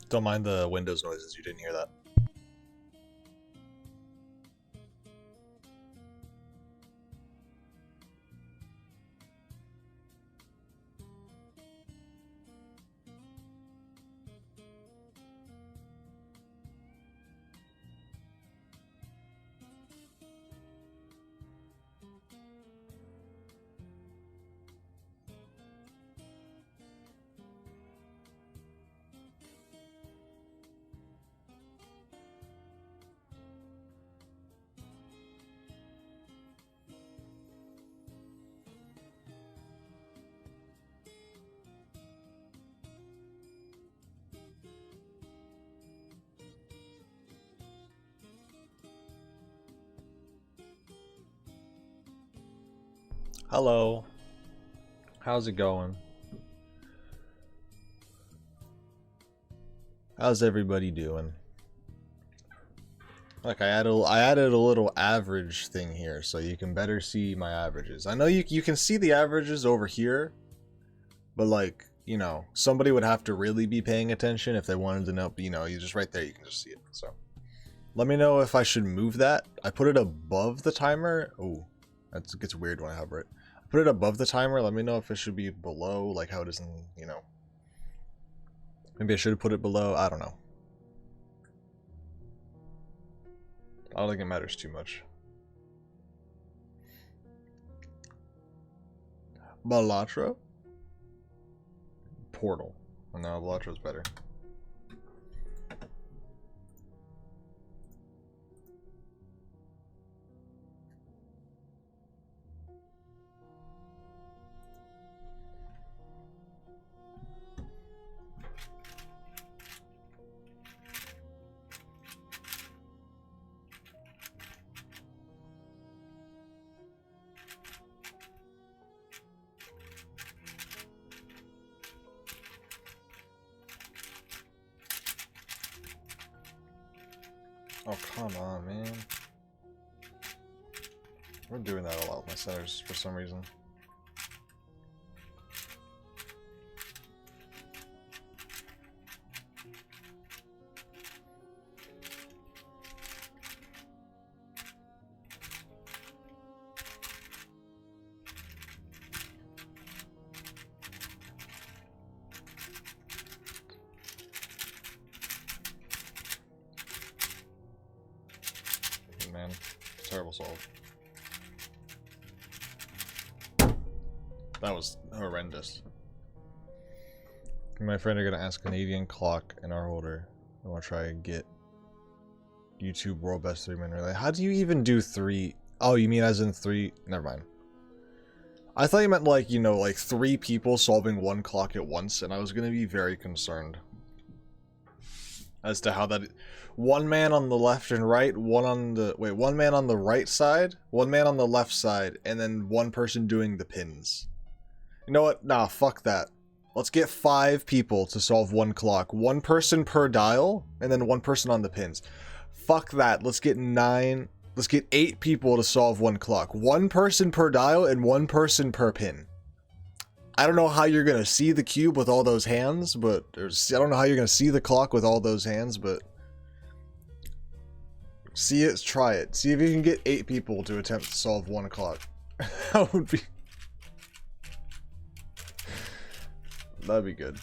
Don't mind the Windows noises, you didn't hear that. Hello. How's it going? How's everybody doing? Like I added a little average thing here so you can better see my averages. I know you can see the averages over here, but like, you know, somebody would have to really be paying attention if they wanted to know, you know, you just right there you can just see it. So let me know if I should move that. I put it above the timer. Oh, that gets weird when I hover it. I put it above the timer. Let me know if it should be below, like how it is in, you know. Maybe I should have put it below. I don't know. I don't think it matters too much. Balatro? Portal. Oh, no, Balatro's better. Oh, come on, man. We're doing that a lot with my centers for some reason. Man, terrible solve. That was horrendous. Me and my friend are gonna ask Canadian clock in our holder. I want to try and get YouTube world best 3 minute relay. How do you even do 3? Oh, you mean as in 3? Never mind. I thought you meant like, you know, like 3 people solving 1 clock at once, and I was gonna be very concerned as to how that. One man on the left and right, one man on the right side, one man on the left side, and then one person doing the pins. You know what? Nah, fuck that. Let's get 5 people to solve 1 clock. 1 person per dial, and then 1 person on the pins. Fuck that. Let's get 8 people to solve 1 clock. 1 person per dial and 1 person per pin. I don't know how you're gonna see the cube with all those hands, but I don't know how you're gonna see the clock with all those hands, but see it, try it. See if you can get 8 people to attempt to solve 1 clock. That would be... That'd be good.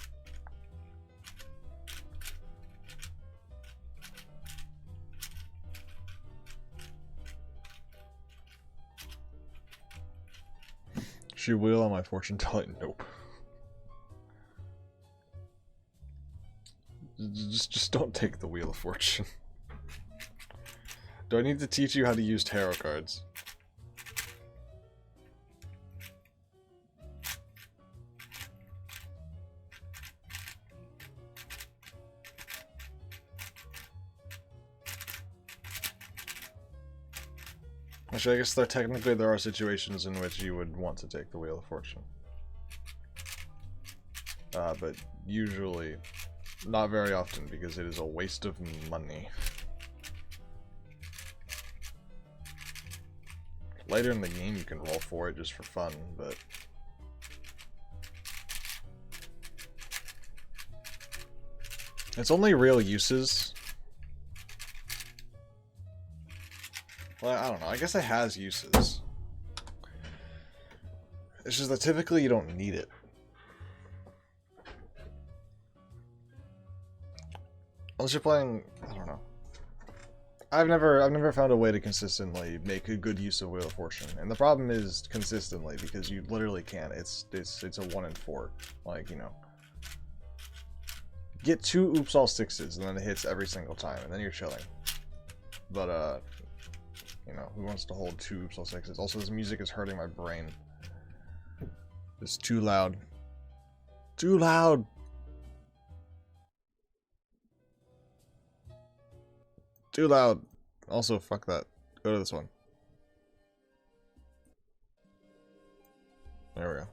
Should wheel on my fortune telling? Nope. Just don't take the wheel of fortune. Do I need to teach you how to use tarot cards? Actually, I guess there are situations in which you would want to take the Wheel of Fortune. But usually not very often because it is a waste of money. Later in the game you can roll for it just for fun, but its only real uses, well, I don't know, I guess it has uses. It's just that typically you don't need it. Unless you're playing, I don't know. I've never found a way to consistently make a good use of Wheel of Fortune, and the problem is consistently because you literally can't. It's a 1 in 4, like, you know. Get 2 oops all 6s and then it hits every single time, and then you're chilling. But you know, who wants to hold 2 oops all 6s? Also, this music is hurting my brain. It's too loud. Too loud. Too loud. Also, fuck that. Go to this one. There we go.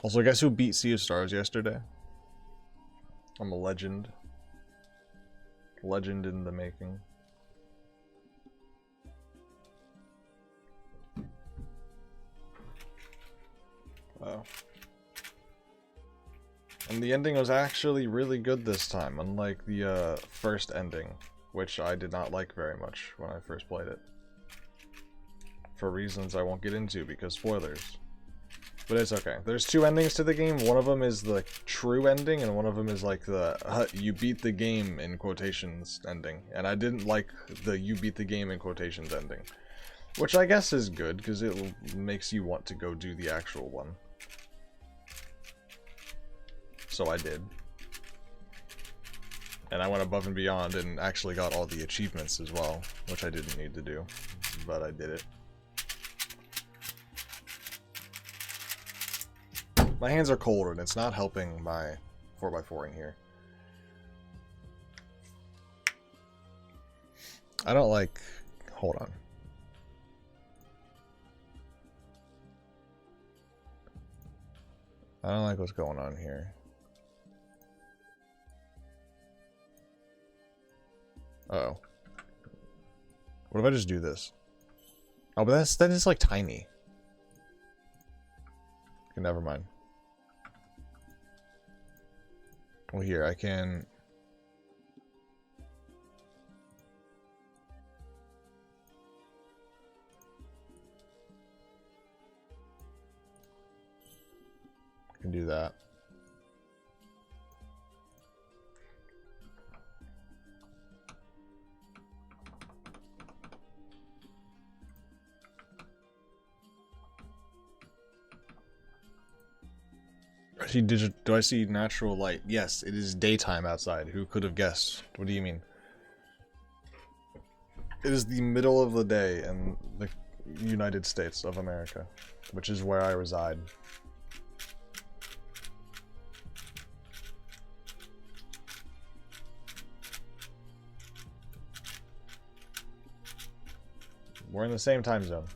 Also, guess who beat Sea of Stars yesterday? I'm a legend. Legend in the making. Wow. And the ending was actually really good this time, unlike the first ending, which I did not like very much when I first played it. For reasons I won't get into because spoilers. But it's okay. There's 2 endings to the game. One of them is the true ending, and one of them is like the you beat the game in quotations ending. And I didn't like the you beat the game in quotations ending. Which I guess is good, because it makes you want to go do the actual one. So I did. And I went above and beyond and actually got all the achievements as well, which I didn't need to do. But I did it. My hands are cold and it's not helping my 4x4ing here. I don't like... Hold on. I don't like what's going on here. Uh-oh. What if I just do this? Oh, but that is like tiny. Okay, never mind. Well, here, I can... I can do that. Do I see natural light? Yes, it is daytime outside. Who could have guessed? What do you mean? It is the middle of the day in the United States of America, which is where I reside. We're in the same time zone.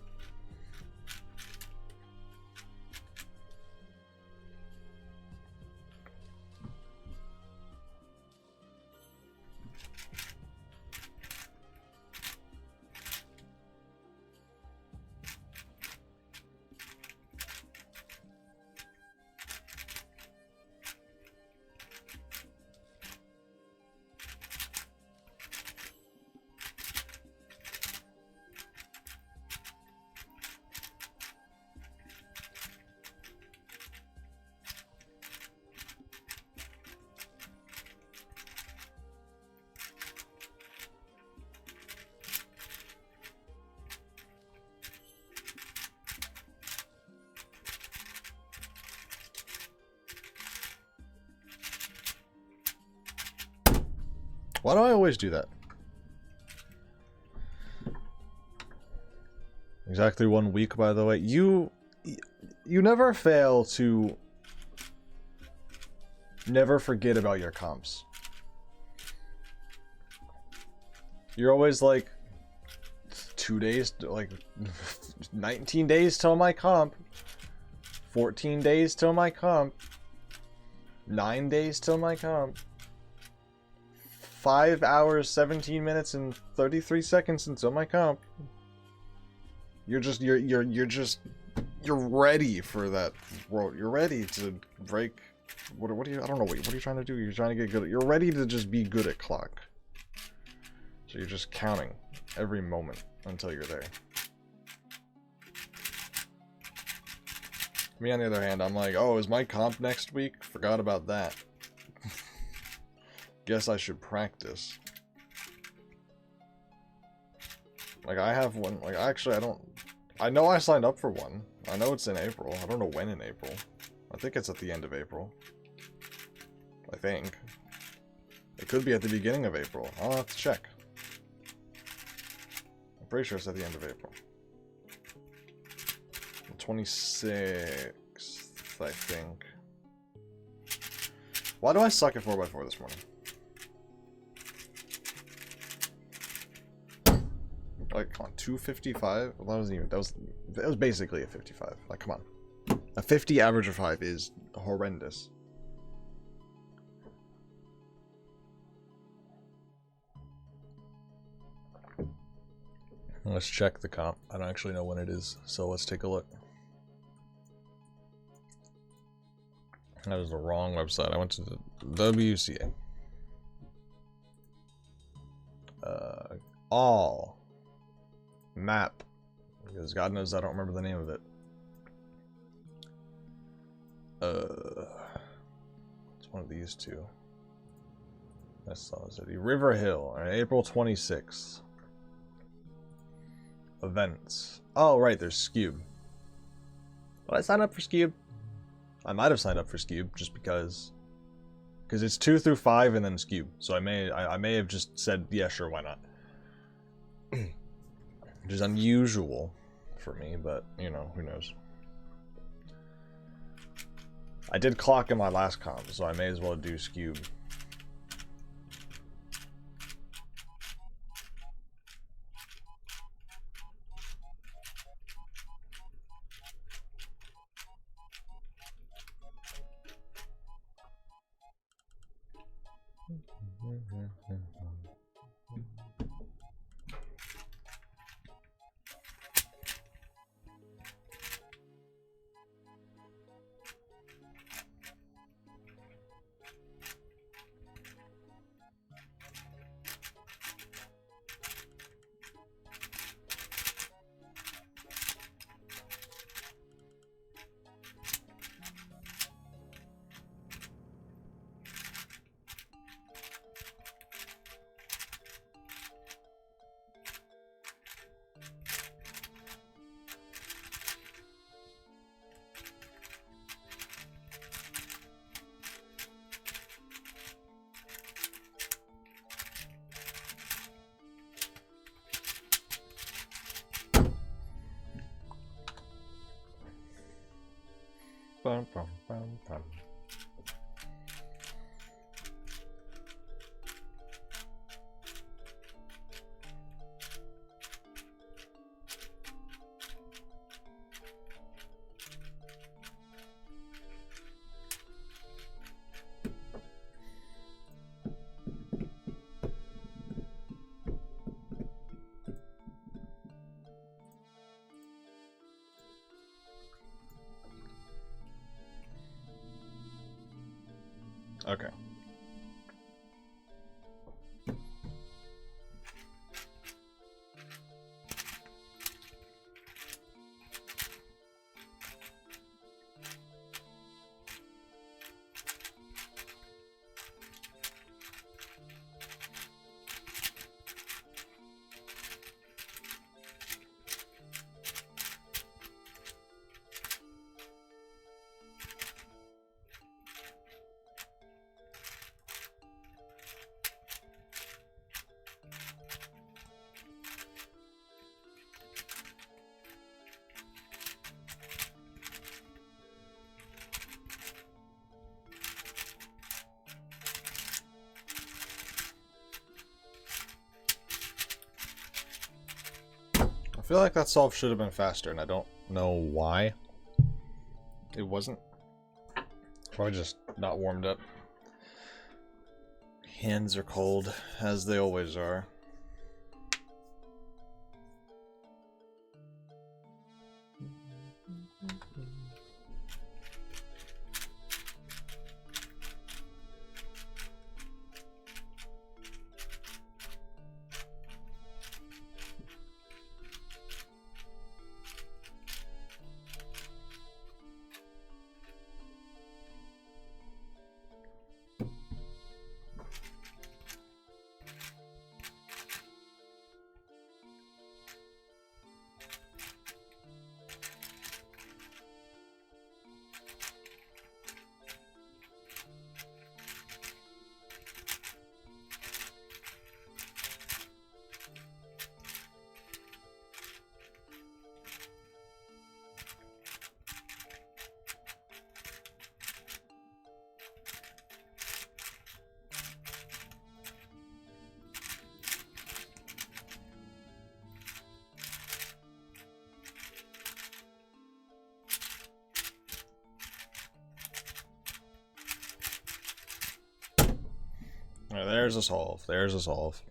Why do I always do that? Exactly 1 week, by the way. You never fail to never forget about your comps. You're always like 2 days, like 19 days till my comp, 14 days till my comp. 9 days till my comp. 5 hours, 17 minutes, and 33 seconds until my comp. You're ready for that world. You're ready to break. What are you? I don't know. What are you trying to do? You're trying to get good. You're ready to just be good at clock. So you're just counting every moment until you're there. Me, on the other hand, I'm like, oh, is my comp next week? Forgot about that. Guess I should practice. Like, I have one. Like, actually, I know I signed up for one. I know it's in April. I don't know when in April. I think it's at the end of April. I think. It could be at the beginning of April. I'll have to check. I'm pretty sure it's at the end of April. The 26th, I think. Why do I suck at 4x4 this morning? Like, come on, 255? Well, that was basically a 55. Like, come on. A 50 average of 5 is horrendous. Let's check the comp. I don't actually know when it is, so let's take a look. That was the wrong website. I went to the WCA. All map, because God knows I don't remember the name of it. It's one of these two. That's Salt City. River Hill, on April 26th. Events. Oh, right, there's Scube. Did I sign up for Scube? I might have signed up for Scube just because it's 2 through 5 and then Scube. So I may have just said, yeah, sure, why not? Which is unusual for me, but, you know, who knows. I did clock in my last comp, so I may as well do Scube. Bum, bum, bum, bum. Okay. I feel like that solve should have been faster, and I don't know why it wasn't. Probably just not warmed up. Hands are cold, as they always are. Alright, there's a solve. There's a solve.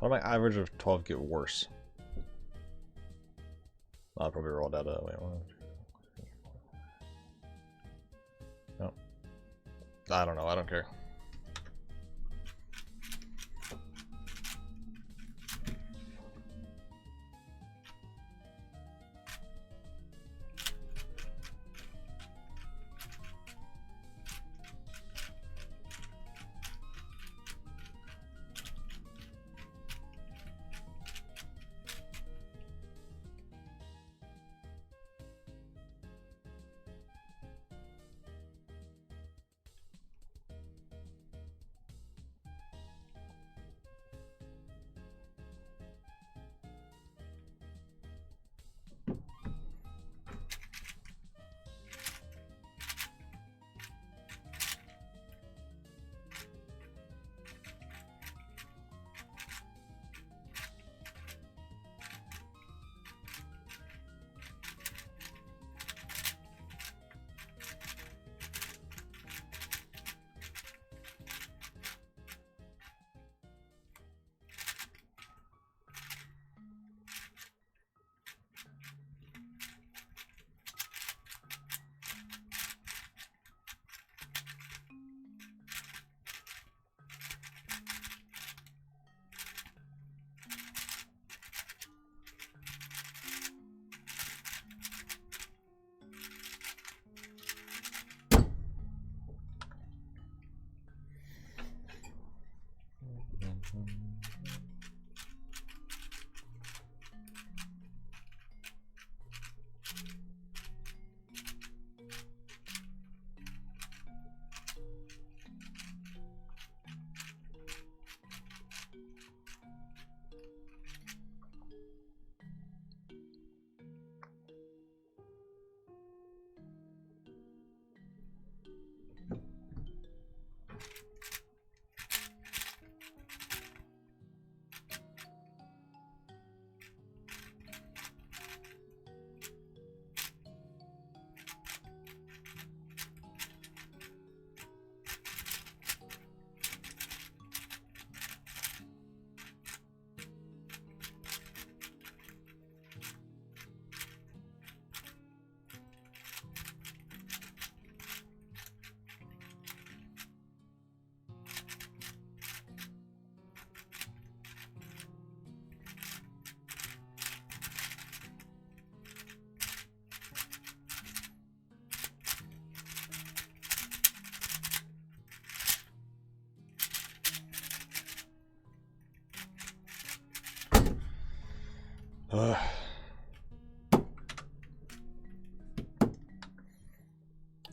How did my average of 12 get worse? I'll probably roll that out. Wait, 1, 2, 3, 4. No. I don't know. I don't care.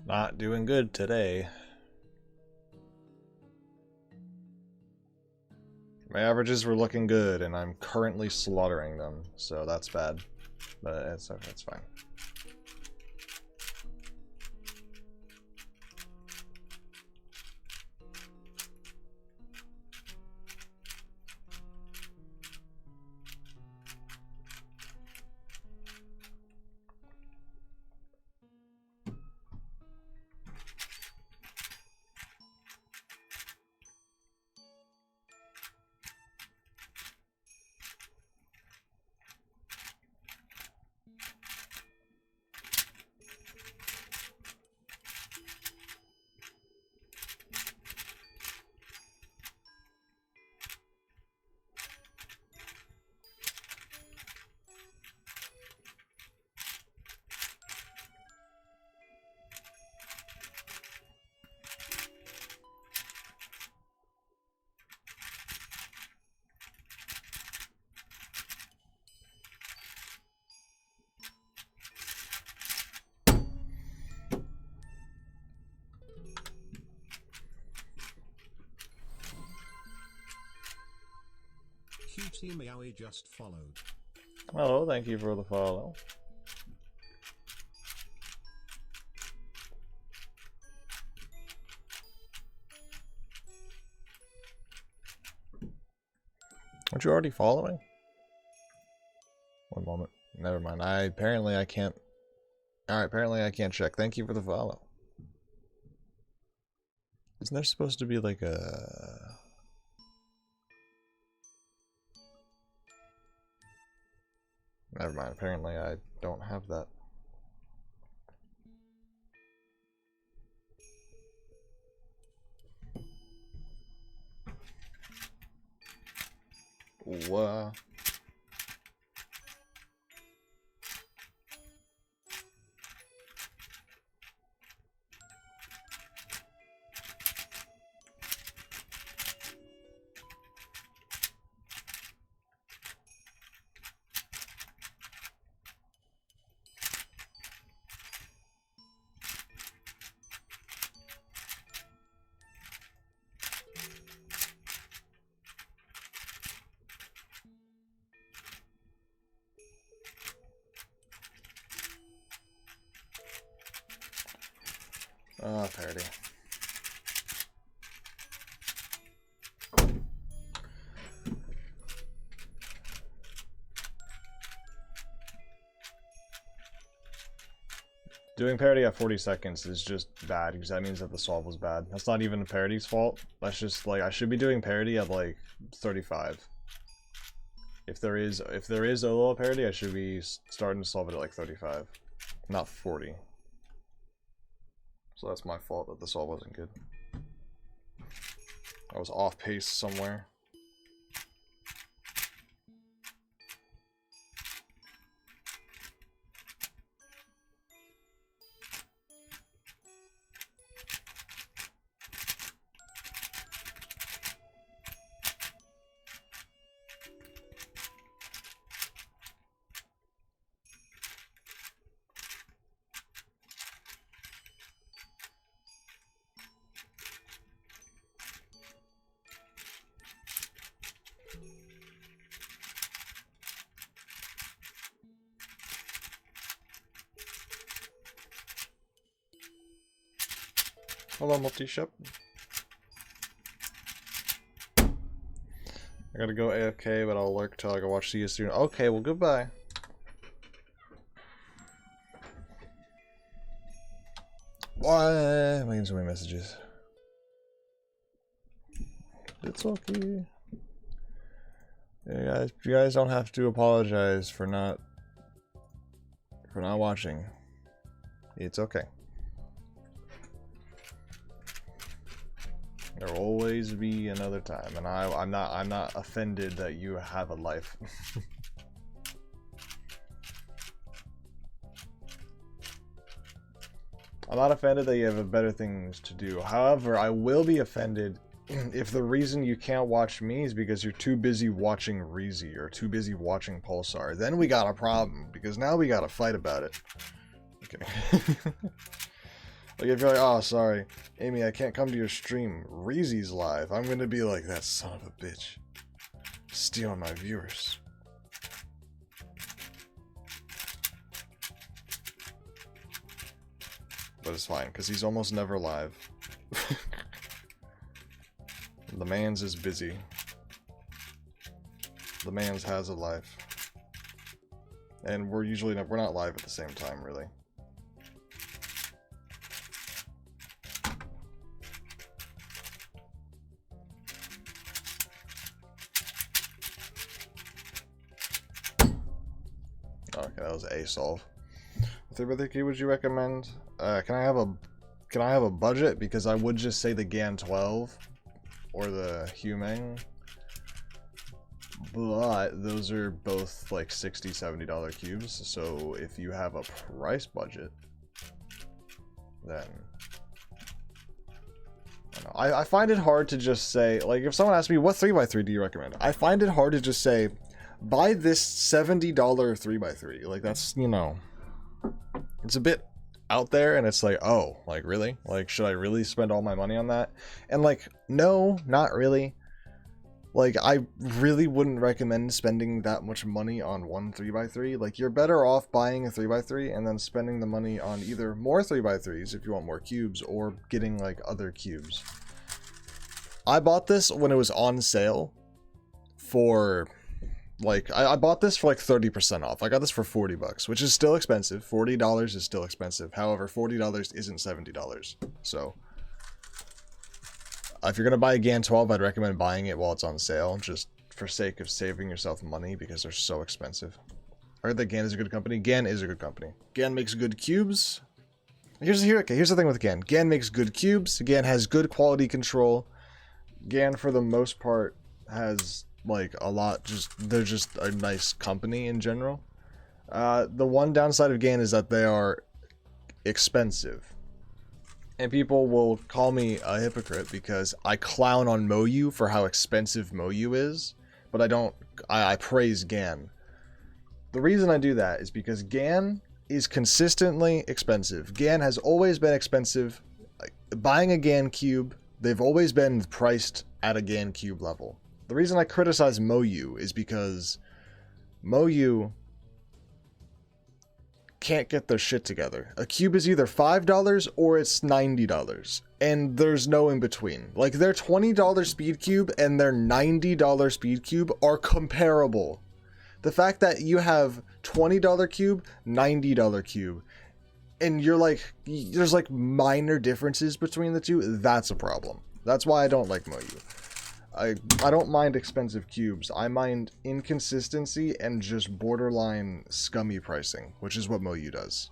Not doing good today. My averages were looking good, and I'm currently slaughtering them, so that's bad. But it's fine. see Meowie just followed. Hello, thank you for the follow. Aren't you already following? One moment. Never mind. Apparently I can't. Alright, apparently I can't check. Thank you for the follow. Isn't there supposed to be like a... Never mind. Apparently I don't have that. What? Oh, parody. Doing parody at 40 seconds is just bad because that means that the solve was bad. That's not even a parody's fault. That's just like I should be doing parody at like 35. If there is a little parody, I should be starting to solve it at like 35, not 40. So that's my fault that the solve wasn't good. I was off pace somewhere. Hello, multi-ship. I gotta go AFK, but I'll lurk till I go watch CS soon. Okay, well, goodbye. Why am I getting so many messages? It's okay. Yeah, guys, you guys don't have to apologize for not watching. It's okay. There will always be another time, and I'm not offended that you have a life. I'm not offended that you have better things to do. However, I will be offended if the reason you can't watch me is because you're too busy watching Reezy or too busy watching Pulsar. Then we got a problem, because now we gotta fight about it. Okay. Like if you're like, oh, sorry, Amy, I can't come to your stream. Reezy's live. I'm gonna be like, that son of a bitch. Stealing my viewers. But it's fine, because he's almost never live. The man's is busy. The man's has a life. And we're not live at the same time, really. Okay, that was a solve. What 3x3 would you recommend? Can I have a budget? Because I would just say the GAN 12 or the Humeng, but those are both like $60, $70 cubes. So if you have a price budget, then I find it hard to just say, like, if someone asks me what 3x3 do you recommend, I find it hard to just say, buy this $70 3x3. Like, that's, you know, it's a bit out there, and it's like, oh, like, really? Like, should I really spend all my money on that? And like, no, not really. Like, I really wouldn't recommend spending that much money on one 3x3. Like, you're better off buying a 3x3 and then spending the money on either more 3x3s if you want more cubes, or getting, like, other cubes. I bought this when it was on sale for, like, I bought this for, like, 30% off. I got this for 40 bucks, which is still expensive. $40 is still expensive. However, $40 isn't $70. So, if you're going to buy a GAN 12, I'd recommend buying it while it's on sale, just for sake of saving yourself money, because they're so expensive. I heard that GAN is a good company. GAN is a good company. GAN makes good cubes. Here's the thing with GAN. GAN makes good cubes. GAN has good quality control. GAN, for the most part, has, like, a lot, they're just a nice company in general. The one downside of GAN is that they are expensive. And people will call me a hypocrite because I clown on MoU for how expensive MoU is, but I praise GAN. The reason I do that is because GAN is consistently expensive. GAN has always been expensive. Like, buying a GAN cube, they've always been priced at a GAN cube level. The reason I criticize MoU is because MoU can't get their shit together. A cube is either $5 or it's $90, and there's no in between. Like, their $20 speed cube and their $90 speed cube are comparable. The fact that you have $20 cube, $90 cube, and you're like, there's like minor differences between the two, that's a problem. That's why I don't like MoU. I don't mind expensive cubes. I mind inconsistency and just borderline scummy pricing, which is what MoU does.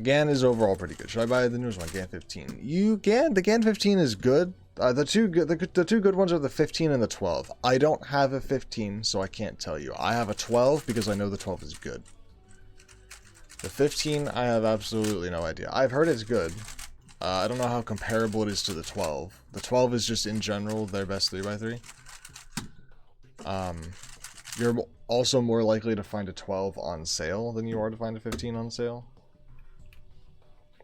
GAN is overall pretty good. Should I buy the newest one, GAN 15? The GAN 15 is good. The two good ones are the 15 and the 12. I don't have a 15, so I can't tell you. I have a 12 because I know the 12 is good. The 15, I have absolutely no idea. I've heard it's good. I don't know how comparable it is to the 12. The 12 is just, in general, their best 3x3. You're also more likely to find a 12 on sale than you are to find a 15 on sale.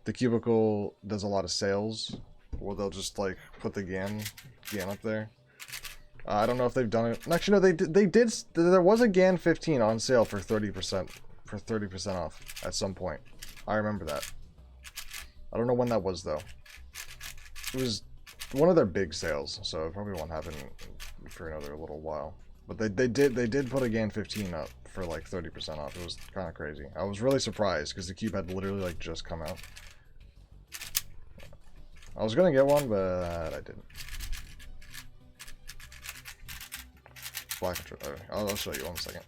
The Cubicle does a lot of sales, where they'll just, like, put the GAN up there. I don't know if they've done it. Actually, no, they did. There was a GAN 15 on sale for 30% off at some point. I remember that. I don't know when that was, though. It was one of their big sales, so it probably won't happen for another little while. But they did put a GAN 15 up for like 30% off. It was kind of crazy. I was really surprised because the cube had literally like just come out. I was gonna get one, but I didn't. Black control. I'll show you one second.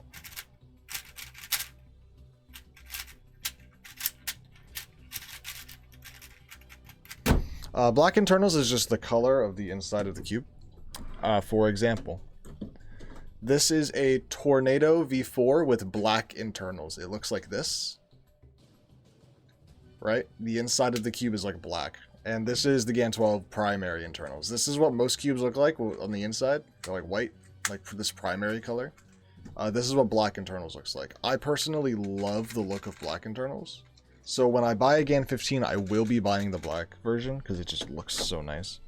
Black internals is just the color of the inside of the cube. For example, this is a Tornado V4 with black internals. It looks like this. Right? The inside of the cube is like black. And this is the GAN 12 primary internals. This is what most cubes look like on the inside. They're like white, like this primary color. This is what black internals looks like. I personally love the look of black internals. So when I buy a GAN 15, I will be buying the black version because it just looks so nice.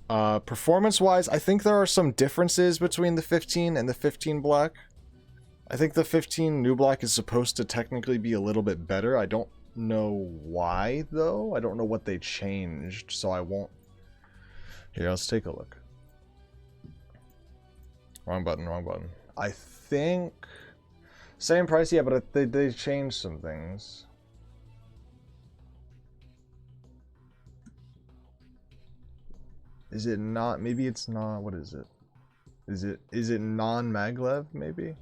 Performance-wise, I think there are some differences between the 15 and the 15 black. I think the 15 new black is supposed to technically be a little bit better. I don't know why, though. I don't know what they changed, so I won't... Here, let's take a look. Wrong button, wrong button. I think... Same price, yeah, but they changed some things. Is it not? Maybe it's not. What is it? Is it non-maglev, maybe?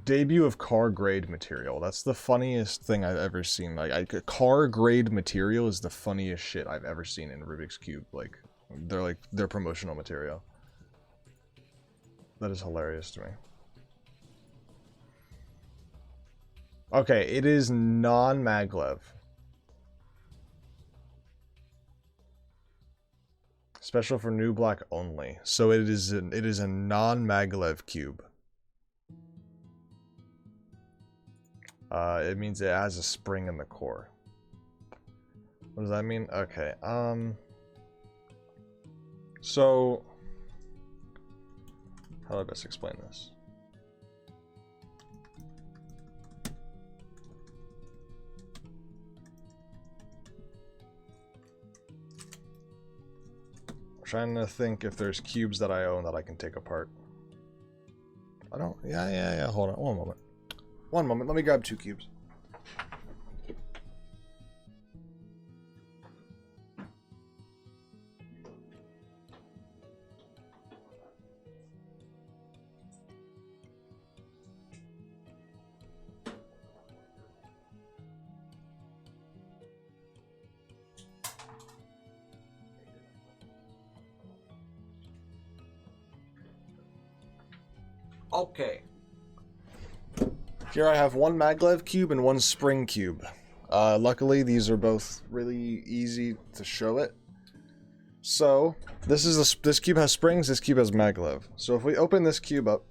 Debut of car grade material. That's the funniest thing I've ever seen. Like, car grade material is the funniest shit I've ever seen in Rubik's Cube. Like their promotional material. That is hilarious to me. Okay, it is non-maglev. Special for new black only. So it is a non-maglev cube. It means it has a spring in the core. What does that mean? Okay, so how do I best explain this? I'm trying to think if there's cubes that I own that I can take apart. I don't, yeah, hold on, one moment, let me grab 2 cubes. Okay. Here I have 1 maglev cube and 1 spring cube. Luckily, these are both really easy to show it. So, this cube has springs, this cube has maglev. So if we open this cube up,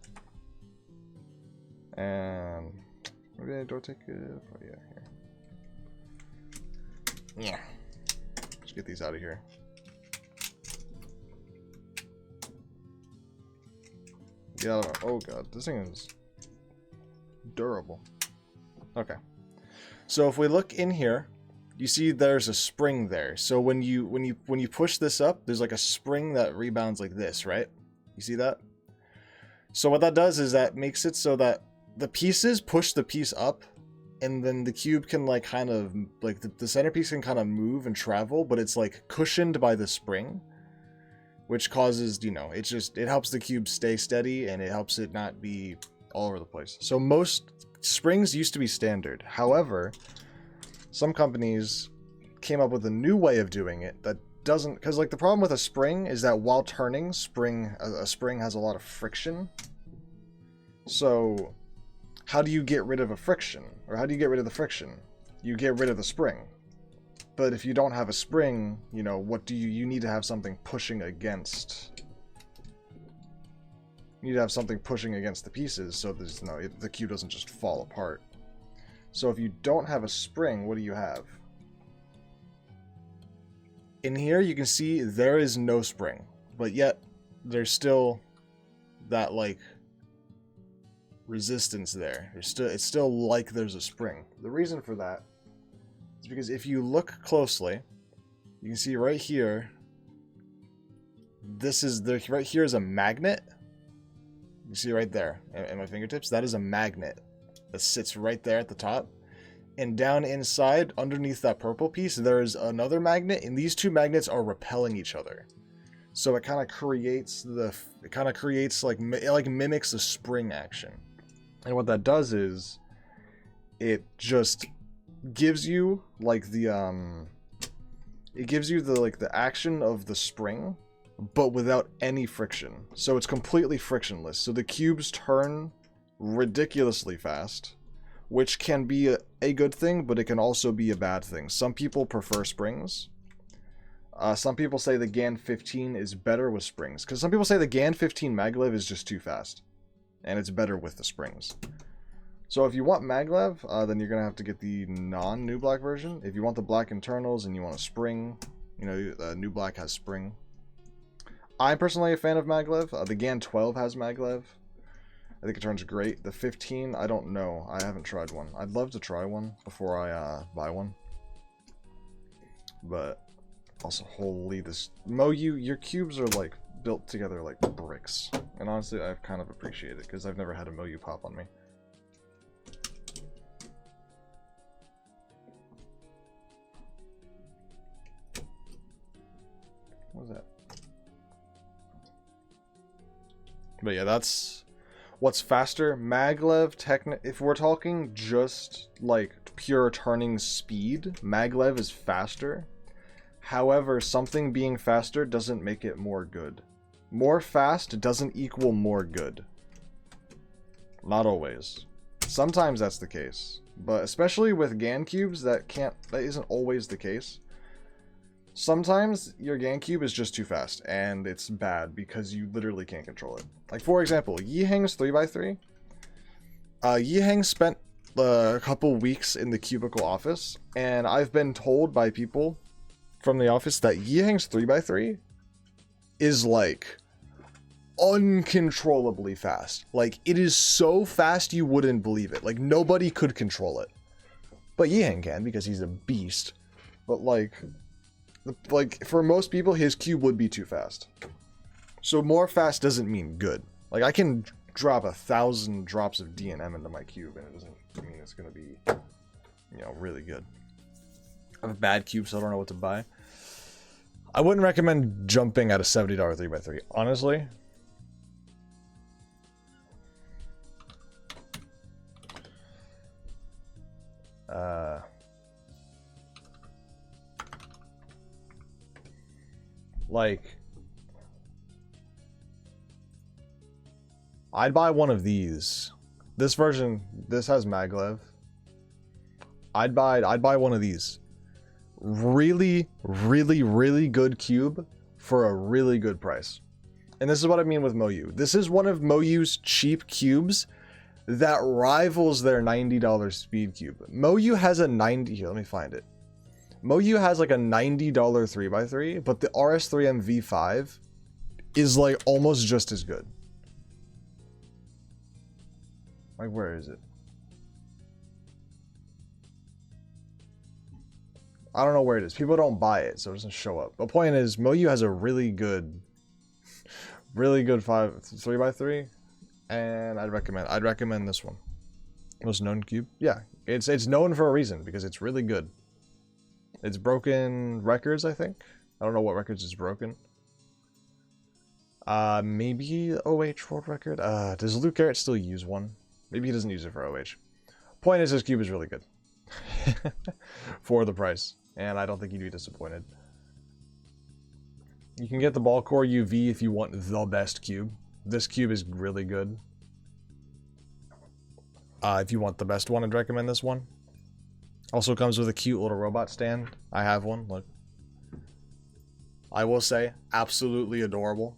and maybe I don't take it. Oh yeah, here. Yeah. Let's get these out of here. Yeah. Oh god, this thing is durable. Okay. So if we look in here, you see there's a spring there. So when you push this up, there's like a spring that rebounds like this, right? You see that? So what that does is that makes it so that the pieces push the piece up, and then the cube can like kind of like the centerpiece can kind of move and travel, but it's like cushioned by the spring, which causes, you know, it helps the cube stay steady and it helps it not be all over the place. So most springs used to be standard. However, some companies came up with a new way of doing it that doesn't, because like the problem with a spring is that while turning, a spring has a lot of friction. So how do you get rid of a friction? Or how do you get rid of the friction? You get rid of the spring. But if you don't have a spring, you know, what do you need to have something pushing against. You need to have something pushing against the pieces so there's the cube doesn't just fall apart. So if you don't have a spring, what do you have? In here you can see there is no spring, but yet there's still that like resistance there. It's still like there's a spring. The reason for that is because if you look closely, you can see right here, right here is a magnet. You see right there at my fingertips, that is a magnet that sits right there at the top. And down inside, underneath that purple piece, there's another magnet, and these 2 magnets are repelling each other. So it kind of creates like mimics the spring action. And what that does is it just gives you like the action of the spring, but without any friction. So it's completely frictionless. So the cubes turn ridiculously fast, which can be a good thing, but it can also be a bad thing. Some people prefer springs. Some people say the GAN 15 is better with springs, because some people say the GAN 15 maglev is just too fast, and it's better with the springs. So if you want maglev, then you're going to have to get the non-new black version. If you want the black internals and you want a spring, you know, new black has spring. I'm personally a fan of maglev. The GAN 12 has maglev. I think it turns great. The 15, I don't know. I haven't tried one. I'd love to try one before I buy one. But also, holy, this Moyu, your cubes are like built together like bricks. And honestly, I've kind of appreciated it because I've never had a Moyu pop on me. What was that? But yeah, that's what's faster. Maglev, if we're talking just like pure turning speed, maglev is faster. However, something being faster doesn't make it more good. More fast doesn't equal more good. Not always. Sometimes that's the case, but especially with GAN cubes, that isn't always the case. Sometimes your GAN cube is just too fast, and it's bad because you literally can't control it. Like, for example, Yiheng's 3x3. Yiheng spent a couple weeks in the cubicle office, and I've been told by people from the office that Yihang's 3x3 is like uncontrollably fast. Like, it is so fast you wouldn't believe it. Like, nobody could control it. But Yihang can because he's a beast. But like for most people, his cube would be too fast. So more fast doesn't mean good. Like, I can drop 1,000 drops of DNM into my cube, and it doesn't mean it's gonna be, you know, really good. I have a bad cube, so I don't know what to buy. I wouldn't recommend jumping at a $70 3x3, honestly. Like, I'd buy one of these. This version, this has maglev. I'd buy one of these. Really, really, really good cube for a really good price. And this is what I mean with Moyu. This is one of Moyu's cheap cubes that rivals their $90 speed cube. Moyu has a 90, here, let me find it. Moyu has like a $90 3x3, but the RS3M V5 is like almost just as good. Like, where is it? I don't know where it is. People don't buy it, so it doesn't show up. The point is, Moyu has a really good 3x3, and I'd recommend this one. Most known cube? Yeah, it's known for a reason, because it's really good. It's broken records, I think. I don't know what records it's broken. Maybe OH world record? Does Luke Garrett still use one? Maybe he doesn't use it for OH. Point is, his cube is really good. For the price. And I don't think you'd be disappointed. You can get the ball core UV if you want the best cube. This cube is really good. If you want the best one, I'd recommend this one. Also comes with a cute little robot stand. I have one, look. I will say, absolutely adorable.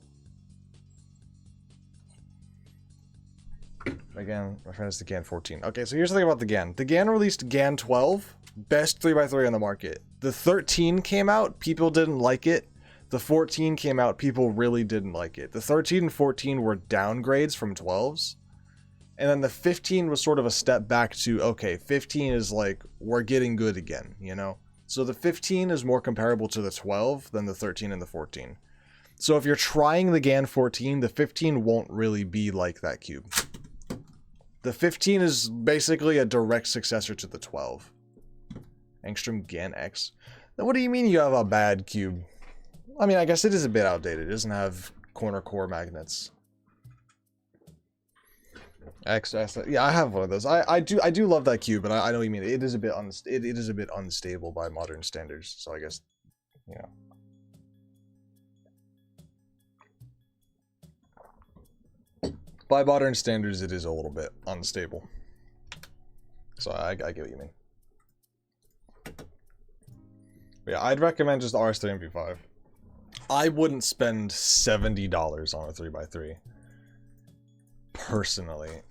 Again, my friend is the GAN 14. Okay, so here's the thing about the GAN. The GAN released GAN 12, best 3x3 on the market. The 13 came out, people didn't like it. The 14 came out, people really didn't like it. The 13 and 14 were downgrades from 12s. And then the 15 was sort of a step back to, okay, 15 is like, we're getting good again, you know? So the 15 is more comparable to the 12 than the 13 and the 14. So if you're trying the GAN 14, the 15 won't really be like that cube. The 15 is basically a direct successor to the 12. Angstrom GAN X. Then what do you mean you have a bad cube? I mean, I guess it is a bit outdated. It doesn't have corner core magnets. Yeah, I have one of those. I do love that cube, but I know what you mean. It is a bit it is a bit unstable by modern standards. So I guess, yeah. By modern standards, it is a little bit unstable. So I get what you mean. But yeah, I'd recommend just the RS3 MP5. I wouldn't spend $70 on a 3x3. Personally.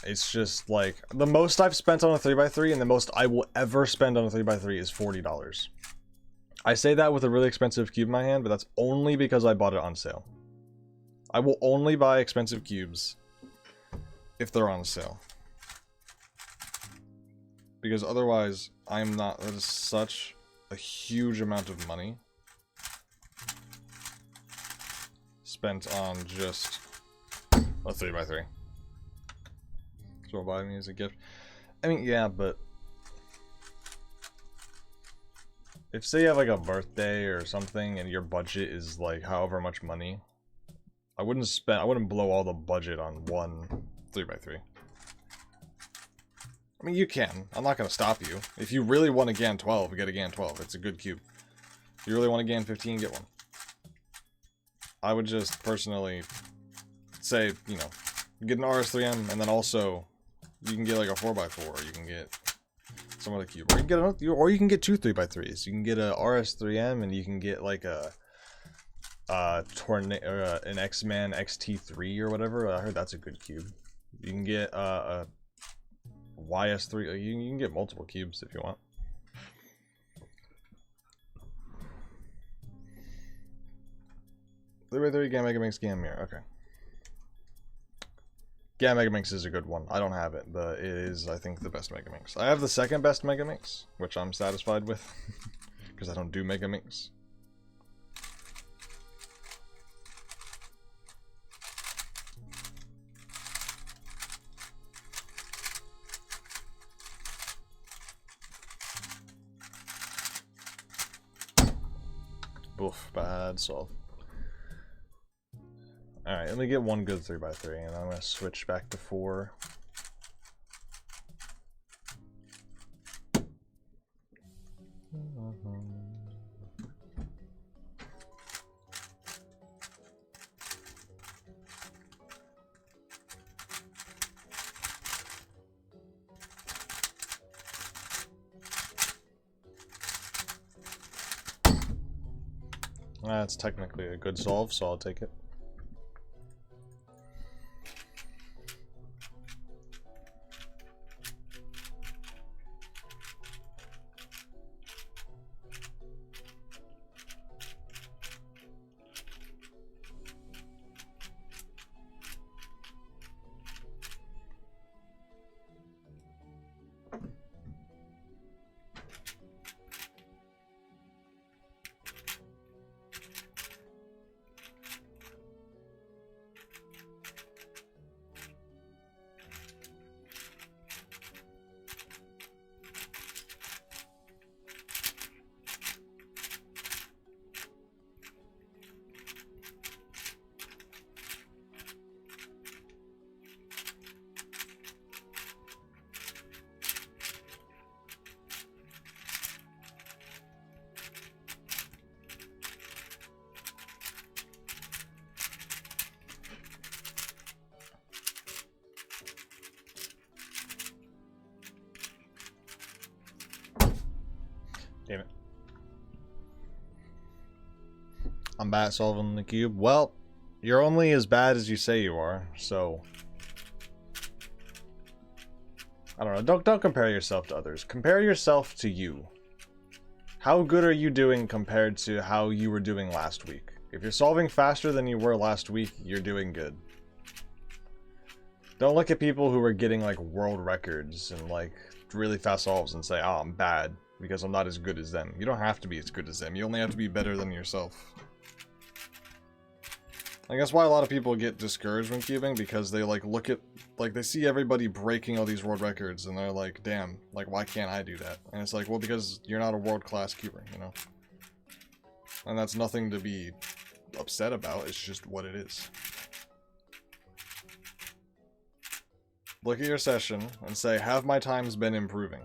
It's just like, the most I've spent on a 3x3 and the most I will ever spend on a 3x3 is $40. I say that with a really expensive cube in my hand, but that's only because I bought it on sale. I will only buy expensive cubes if they're on sale. Because otherwise, I'm not, that is such a huge amount of money spent on just a 3x3. So buy me as a gift. I mean, yeah, but if say you have like a birthday or something and your budget is like however much money, I wouldn't blow all the budget on one 3x3. I mean, you can. I'm not going to stop you. If you really want a GAN 12, get a GAN 12. It's a good cube. If you really want a GAN 15, get one. I would just personally say, you know, get an RS3M, and then also you can get like a 4x4. You can get some other cube, or you can get two 3x3s. You can get a RS3M, and you can get like a an X-Man XT3 or whatever. I heard that's a good cube. You can get a YS3. You can get multiple cubes if you want. 3x3 Gamma Mega Minx Gamma Mirror. Okay. Gamma Mega Minx is a good one. I don't have it, but it is, I think, the best Mega Minx. I have the second best Mega Minx, which I'm satisfied with, because I don't do Mega Minx. Oof, bad solve. Alright, let me get one good 3x3, and I'm going to switch back to 4. That's technically a good solve, so I'll take it. Damn it. I'm bad at solving the cube. Well, you're only as bad as you say you are, so I don't know. Don't compare yourself to others. Compare yourself to you. How good are you doing compared to how you were doing last week? If you're solving faster than you were last week, you're doing good. Don't look at people who are getting like world records and like really fast solves and say, "Oh, I'm bad because I'm not as good as them." You don't have to be as good as them. You only have to be better than yourself. I guess why a lot of people get discouraged when cubing, because they like look at, like, they see everybody breaking all these world records and they're like, damn, like, why can't I do that? And it's like, well, because you're not a world-class cuber, you know? And that's nothing to be upset about, it's just what it is. Look at your session and say, have my times been improving?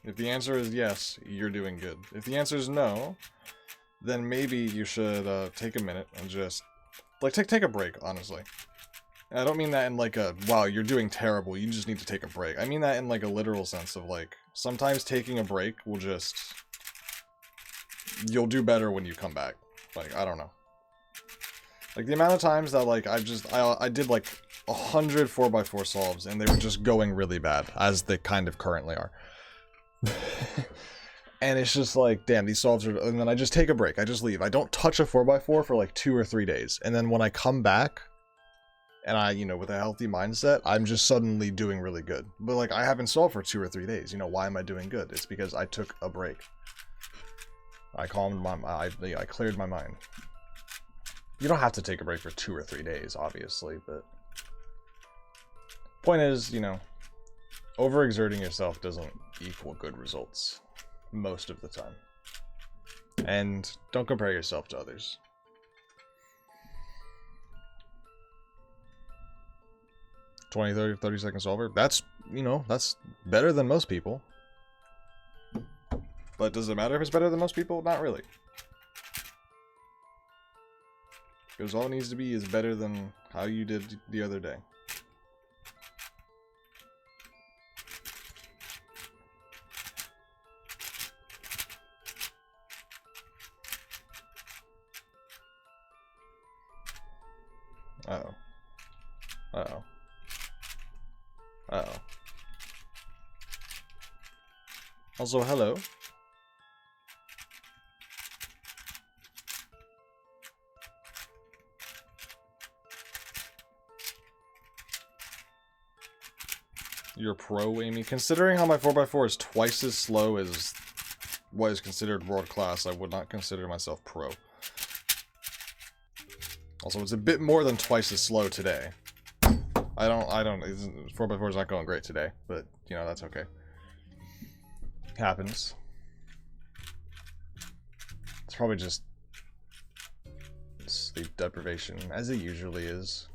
If the answer is yes, you're doing good. If the answer is no, then maybe you should take a minute and just, like, take a break, honestly. And I don't mean that in like a, wow, you're doing terrible, you just need to take a break. I mean that in like a literal sense of like, sometimes taking a break will just, you'll do better when you come back. Like, I don't know. Like, the amount of times that, like, I did like 100 4x4 solves and they were just going really bad, as they kind of currently are. And it's just like, damn, these solves are, and then I just take a break, I just leave. I don't touch a 4x4 for like 2 or 3 days. And then when I come back, and I, you know, with a healthy mindset, I'm just suddenly doing really good. But like, I haven't solved for 2 or 3 days. You know, why am I doing good? It's because I took a break. I calmed my, I cleared my mind. You don't have to take a break for 2 or 3 days, obviously, but point is, you know, overexerting yourself doesn't equal good results most of the time. And don't compare yourself to others. $20, 30-second solver. That's, you know, that's better than most people. But does it matter if it's better than most people? Not really. Because all it needs to be is better than how you did the other day. Uh-oh. Uh-oh. Uh-oh. Also, hello. You're a pro, Amy. Considering how my 4x4 is twice as slow as what is considered world class, I would not consider myself pro. Also, it's a bit more than twice as slow today. 4x4 is not going great today, but, you know, that's okay. Happens. It's probably just sleep deprivation, as it usually is.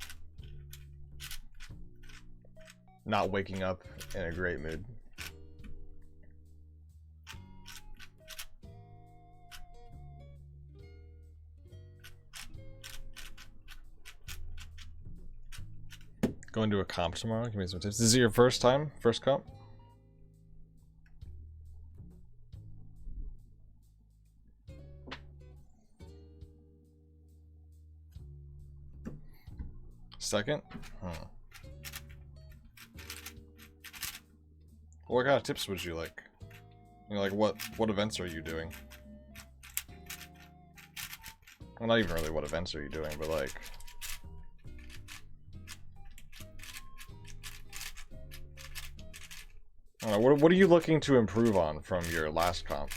Not waking up in a great mood. Going to a comp tomorrow? Give me some tips. This is your first time? First comp? Second? What kind of tips would you like? You know, like what events are you doing? Well, not even really what events are you doing, but like... I don't know, what are you looking to improve on from your last comp?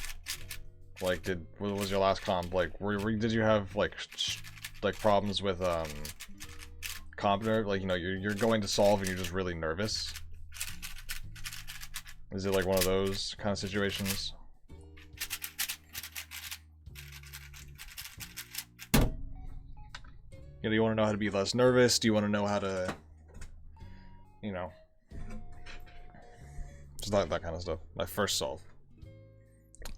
Like, what was your last comp? Like, did you have, like problems with, comp nerve? Like, you know, you're going to solve and you're just really nervous? Is it like one of those kind of situations? You know, do you want to know how to be less nervous? Do you want to know how to, you know, just that kind of stuff. My first solve.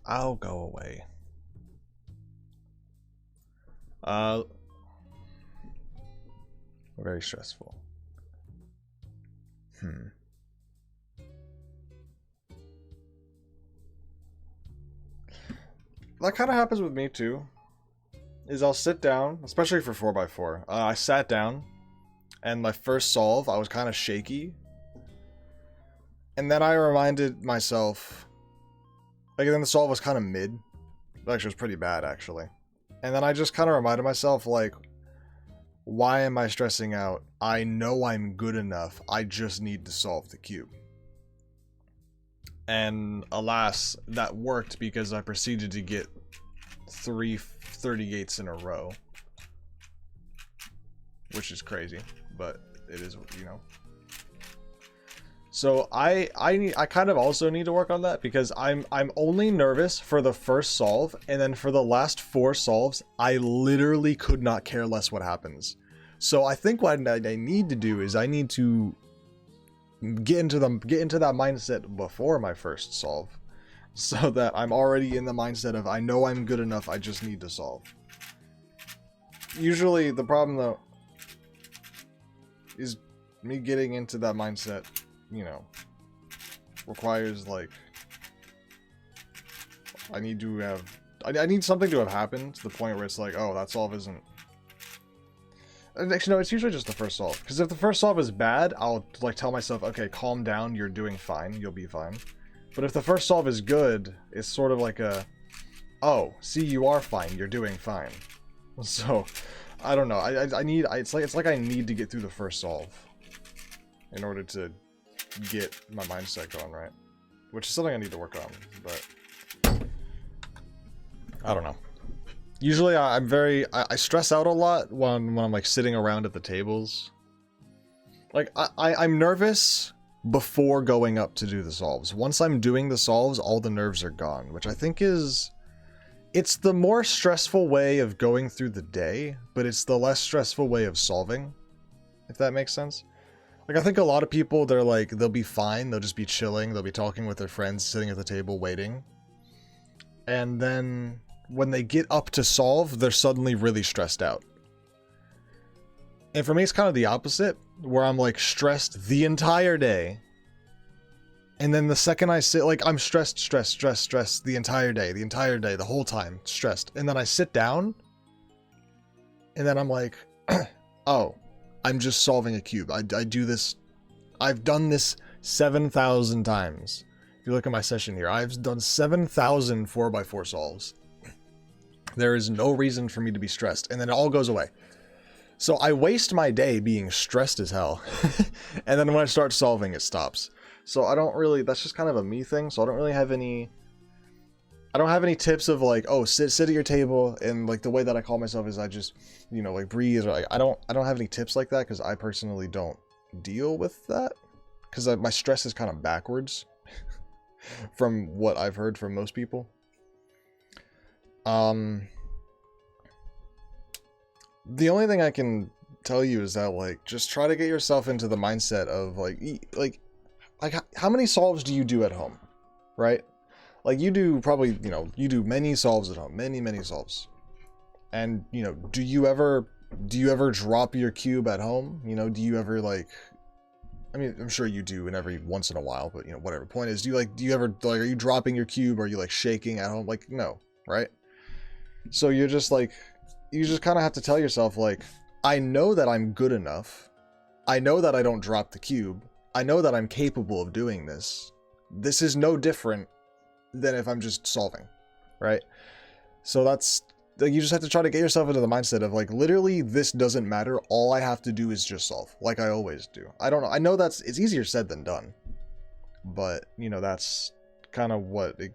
I'll go away. Very stressful. That kind of happens with me too. Is I'll sit down, especially for 4x4. I sat down, and my first solve, I was kind of shaky. And then I reminded myself, like, then the solve was kind of mid. It actually was pretty bad, actually. And then I just kind of reminded myself, like, why am I stressing out? I know I'm good enough. I just need to solve the cube. And alas, that worked because I proceeded to get 3 30 gates in a row. Which is crazy, but it is, you know. So I kind of also need to work on that because I'm only nervous for the first solve, and then for the last 4 solves, I literally could not care less what happens. So I think what I need to do is I need to get into that mindset before my first solve, so that I'm already in the mindset of I know I'm good enough, I just need to solve. Usually the problem though is me getting into that mindset, you know, requires like I need something to have happened to the point where it's like, oh, that solve isn't. Actually, no, it's usually just the first solve. Because if the first solve is bad, I'll like tell myself, okay, calm down, you're doing fine, you'll be fine. But if the first solve is good, it's sort of like a, oh, see, you are fine, you're doing fine. So, I don't know. It's like I need to get through the first solve in order to get my mindset going right, which is something I need to work on. But I don't know. Usually I stress out a lot when I'm like sitting around at the tables. Like I'm nervous before going up to do the solves. Once I'm doing the solves, all the nerves are gone, which I think it's the more stressful way of going through the day, but it's the less stressful way of solving, if that makes sense. Like, I think a lot of people, they'll be fine, they'll just be chilling, they'll be talking with their friends, sitting at the table, waiting. And then, when they get up to solve, they're suddenly really stressed out. And for me, it's kind of the opposite, where I'm, like, stressed the entire day. And then the second I sit, like, I'm stressed the entire day, the whole time, stressed. And then I sit down, and then I'm like, oh, I'm just solving a cube. I do this, I've done this 7,000 times. If you look at my session here, I've done 7,000 4x4 solves. There is no reason for me to be stressed, and then it all goes away. So I waste my day being stressed as hell, and then when I start solving, it stops. So I don't really, that's just kind of a me thing, so I don't really have any, I don't have any tips of like, oh, sit at your table, and like the way that I call myself is I just, you know, like breathe, or like, I don't have any tips like that, because I personally don't deal with that, because my stress is kind of backwards from what I've heard from most people. The only thing I can tell you is that, like, just try to get yourself into the mindset of like how many solves do you do at home, right? Like, you do probably, you know, you do many solves at home, many solves. And, you know, do you ever drop your cube at home? You know, do you ever, like, I mean, I'm sure you do in every once in a while, but, you know, whatever. Point is, do you ever, like, are you dropping your cube? Are you, like, shaking at home? Like, no, right? So you're just, like, you just kind of have to tell yourself, like, I know that I'm good enough. I know that I don't drop the cube. I know that I'm capable of doing this. This is no different than if I'm just solving, right? So that's, like, you just have to try to get yourself into the mindset of, like, literally, this doesn't matter. All I have to do is just solve, like I always do. I don't know. I know it's easier said than done, but, you know, that's kind of what it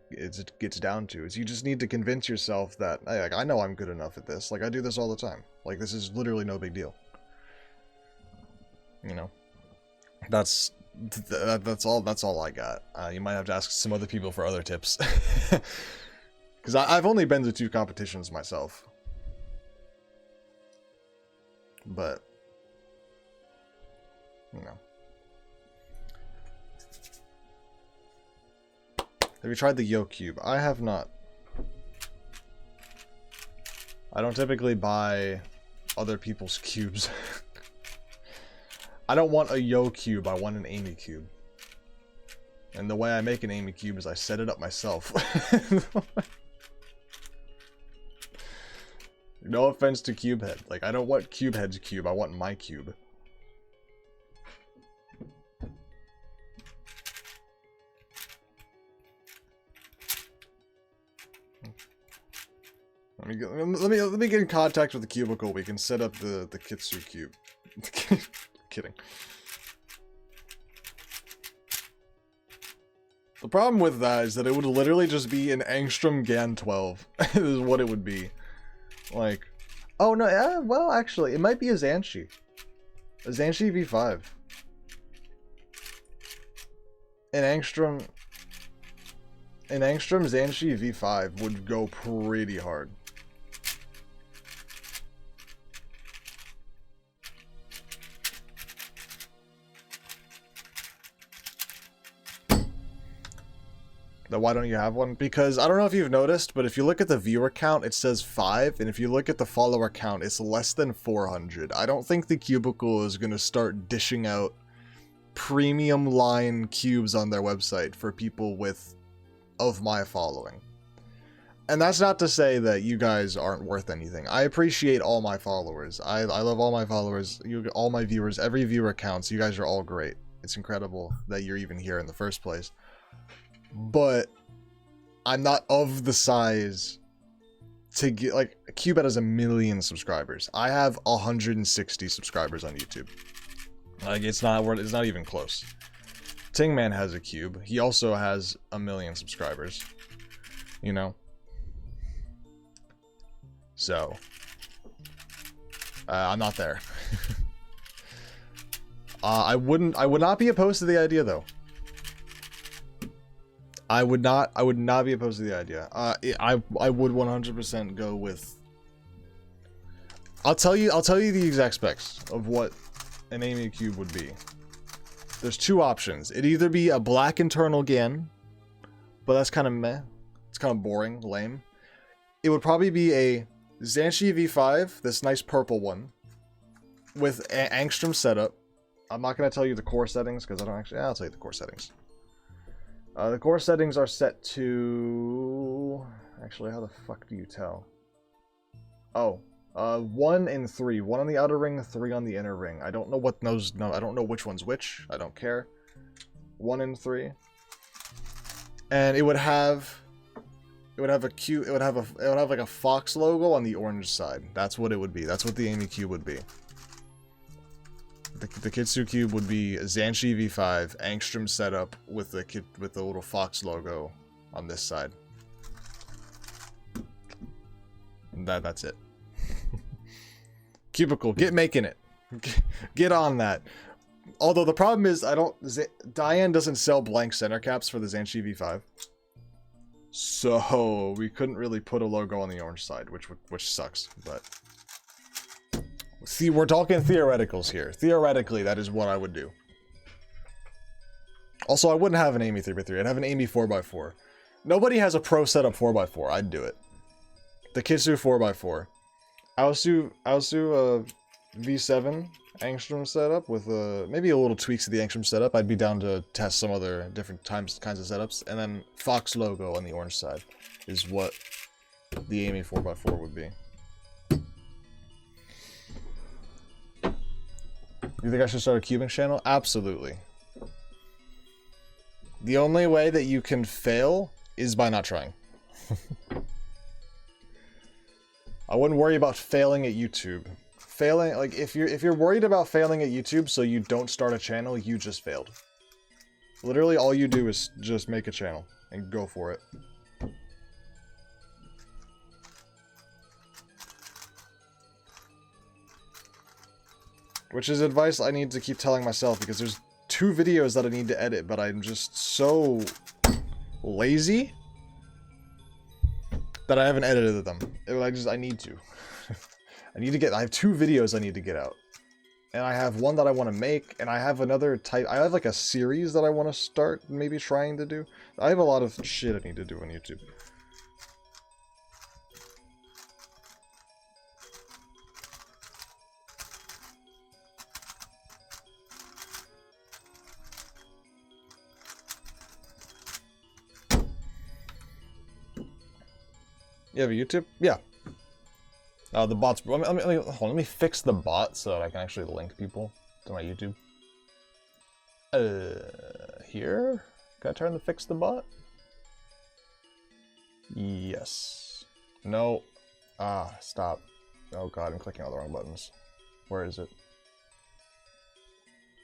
gets down to, is you just need to convince yourself that, hey, like, I know I'm good enough at this. Like, I do this all the time. Like, this is literally no big deal. You know, that's all I got. You might have to ask some other people for other tips. Because I've only been to 2 competitions myself. But, you know. Have you tried the Yo Cube? I have not. I don't typically buy other people's cubes. I don't want a Yo Cube, I want an Amy Cube. And the way I make an Amy Cube is I set it up myself. No offense to Cubehead. Like, I don't want Cubehead's cube, I want my cube. Let me get in contact with the cubicle. We can set up the Kitsu cube. Kidding. The problem with that is that it would literally just be an Angstrom GAN 12. Is what it would be. Like, oh no, yeah, well, actually, it might be a Zanshi. A Zanshi V5. An Angstrom Zanshi V5 would go pretty hard. Then why don't you have one? Because I don't know if you've noticed, but if you look at the viewer count, it says 5, and if you look at the follower count, it's less than 400. I don't think the Cubicle is going to start dishing out premium line cubes on their website for people of my following. And that's not to say that you guys aren't worth anything. I appreciate all my followers. I love all my followers, all my viewers. Every viewer counts. You guys are all great. It's incredible that you're even here in the first place. But I'm not of the size to get, like, Cubed has 1 million subscribers. I have 160 subscribers on YouTube. Like, it's not even close. Tingman has a cube. He also has 1 million subscribers. You know? So, I'm not there. I would not be opposed to the idea, though. I would not be opposed to the idea. I would 100% go with. I'll tell you the exact specs of what an Amy Cube would be. There's 2 options. It'd either be a black internal GAN, but that's kind of meh. It's kind of boring, lame. It would probably be a Zanshi V5, this nice purple one, with an Angstrom setup. I'm not gonna tell you the core settings because I don't actually. I'll tell you the core settings. The core settings are set to... Actually, how the fuck do you tell? Oh, 1 and 3. 1 on the outer ring, 3 on the inner ring. I don't know what those... No, I don't know which one's which. I don't care. 1 and 3. And it would have... It would have like a fox logo on the orange side. That's what it would be. That's what the Amy Cube would be. The Kitsu Cube would be Zanshi V5 Angstrom setup with the little fox logo on this side. That's it. Cubicle, get making it. Get on that. Although the problem is, Diane doesn't sell blank center caps for the Zanshi V5. So we couldn't really put a logo on the orange side, which sucks. But see, we're talking theoreticals here. Theoretically, that is what I would do. Also, I wouldn't have an Amy 3x3. I'd have an Amy 4x4. Nobody has a pro setup 4x4. I'd do it. The Kitsu 4x4. Aosu V7 Angstrom setup with maybe a little tweaks to the Angstrom setup. I'd be down to test some other different kinds of setups. And then Fox logo on the orange side is what the Amy 4x4 would be. You think I should start a cubing channel? Absolutely. The only way that you can fail is by not trying. I wouldn't worry about failing at YouTube. Failing, like, if you're worried about failing at YouTube so you don't start a channel, you just failed. Literally all you do is just make a channel and go for it. Which is advice I need to keep telling myself, because there's 2 videos that I need to edit, but I'm just so lazy that I haven't edited them. I need to. I have 2 videos I need to get out. And I have one that I want to make, and I have another type. I have like a series that I want to start maybe trying to do. I have a lot of shit I need to do on YouTube. You have a YouTube? Yeah. The bots. Let me fix the bot so that I can actually link people to my YouTube. Here? Can I turn the fix the bot? Yes. No. Ah, stop. Oh god, I'm clicking all the wrong buttons. Where is it?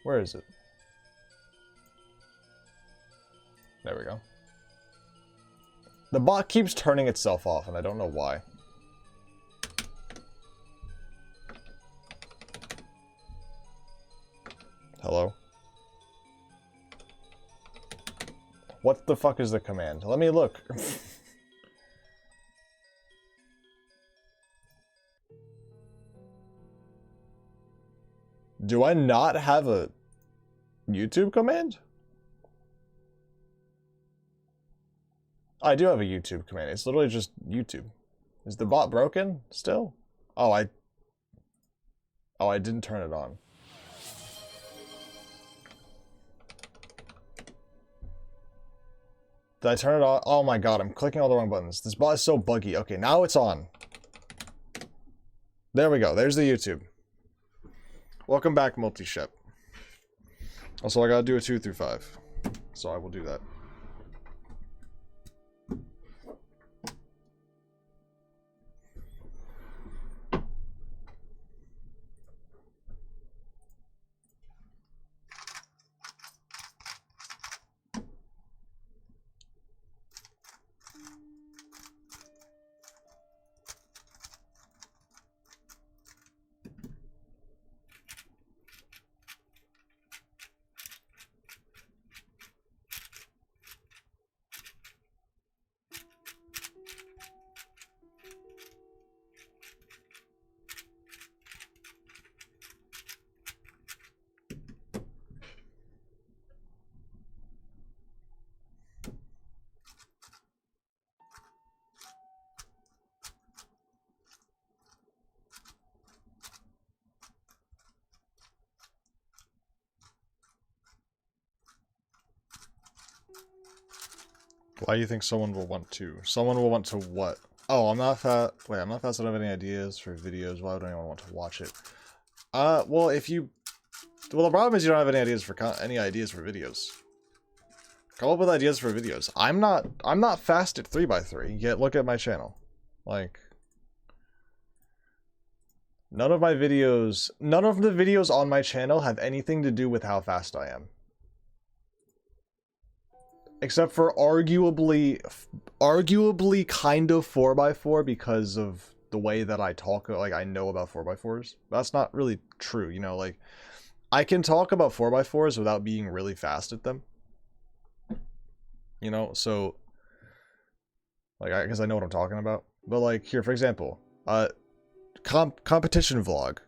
Where is it? There we go. The bot keeps turning itself off, and I don't know why. Hello? What the fuck is the command? Let me look. Do I not have a YouTube command? I do have a YouTube command. It's literally just YouTube. Is the bot broken still? Oh, I didn't turn it on. Did I turn it on? Oh my god, I'm clicking all the wrong buttons. This bot is so buggy. Okay, now it's on. There we go. There's the YouTube. Welcome back, Multi-Shep. Also, I gotta do a 2 through 5. So I will do that. Why do you think someone will want to? Someone will want to what? Oh, I'm not fat. Wait, I'm not fast. I don't have any ideas for videos. Why would anyone want to watch it? Well, if you... Well, the problem is you don't have any ideas for videos. Come up with ideas for videos. I'm not fast at 3x3, yet look at my channel. Like... None of the videos on my channel have anything to do with how fast I am. Except for arguably kind of 4x4 because of the way that I talk, like I know about 4x4s. That's not really true, you know, like I can talk about 4x4s without being really fast at them. You know, so like because I know what I'm talking about. But like here, for example, competition vlog.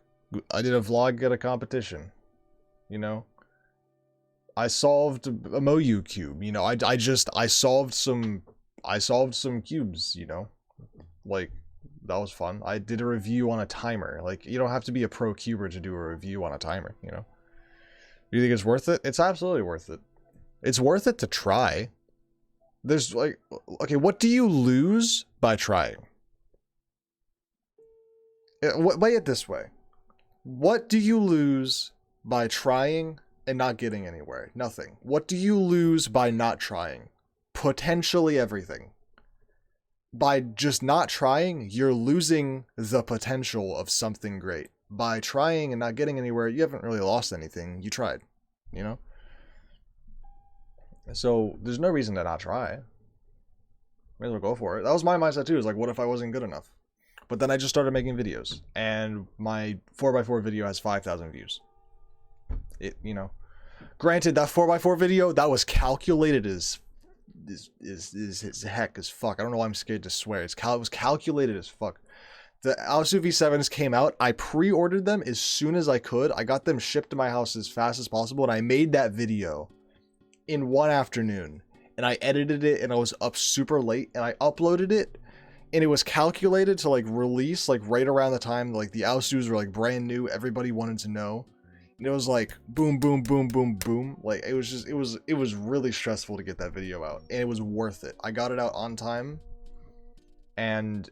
I did a vlog at a competition, you know. I solved a Moyu cube, you know. I solved some cubes, you know. Like that was fun. I did a review on a timer. Like you don't have to be a pro cuber to do a review on a timer, you know. Do you think it's worth it? It's absolutely worth it. It's worth it to try. There's like, okay, what do you lose by trying? Weigh it this way. What do you lose by trying and not getting anywhere? Nothing. What do you lose by not trying? Potentially everything. By just not trying, you're losing the potential of something great. By trying and not getting anywhere, you haven't really lost anything. You tried, you know? So there's no reason to not try. May as well go for it. That was my mindset too. Is like, what if I wasn't good enough? But then I just started making videos, and my 4x4 video has 5,000 views. It, you know, granted that 4x4 video that was calculated as heck as fuck. I don't know why I'm scared to swear. It was calculated as fuck. The Aosu V7s came out. I pre-ordered them as soon as I could. I got them shipped to my house as fast as possible, and I made that video in one afternoon. And I edited it, and I was up super late, and I uploaded it, and it was calculated to like release like right around the time like the Aosus were like brand new. Everybody wanted to know, and it was like boom, boom, boom, boom, boom. Like it was really stressful to get that video out, and it was worth it. I got it out on time, and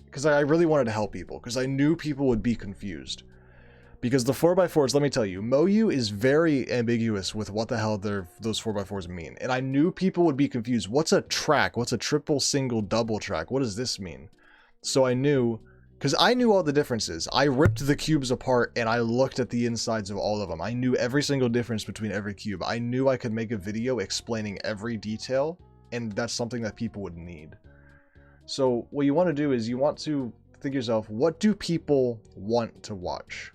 because I really wanted to help people, because I knew people would be confused. Because the 4x4s, let me tell you, Moyu is very ambiguous with what the hell those 4x4s mean. And I knew people would be confused. What's a track? What's a triple, single, double track? What does this mean? So I knew, because I knew all the differences. I ripped the cubes apart and I looked at the insides of all of them. I knew every single difference between every cube. I knew I could make a video explaining every detail, and that's something that people would need. So what you want to do is you want to think to yourself, what do people want to watch?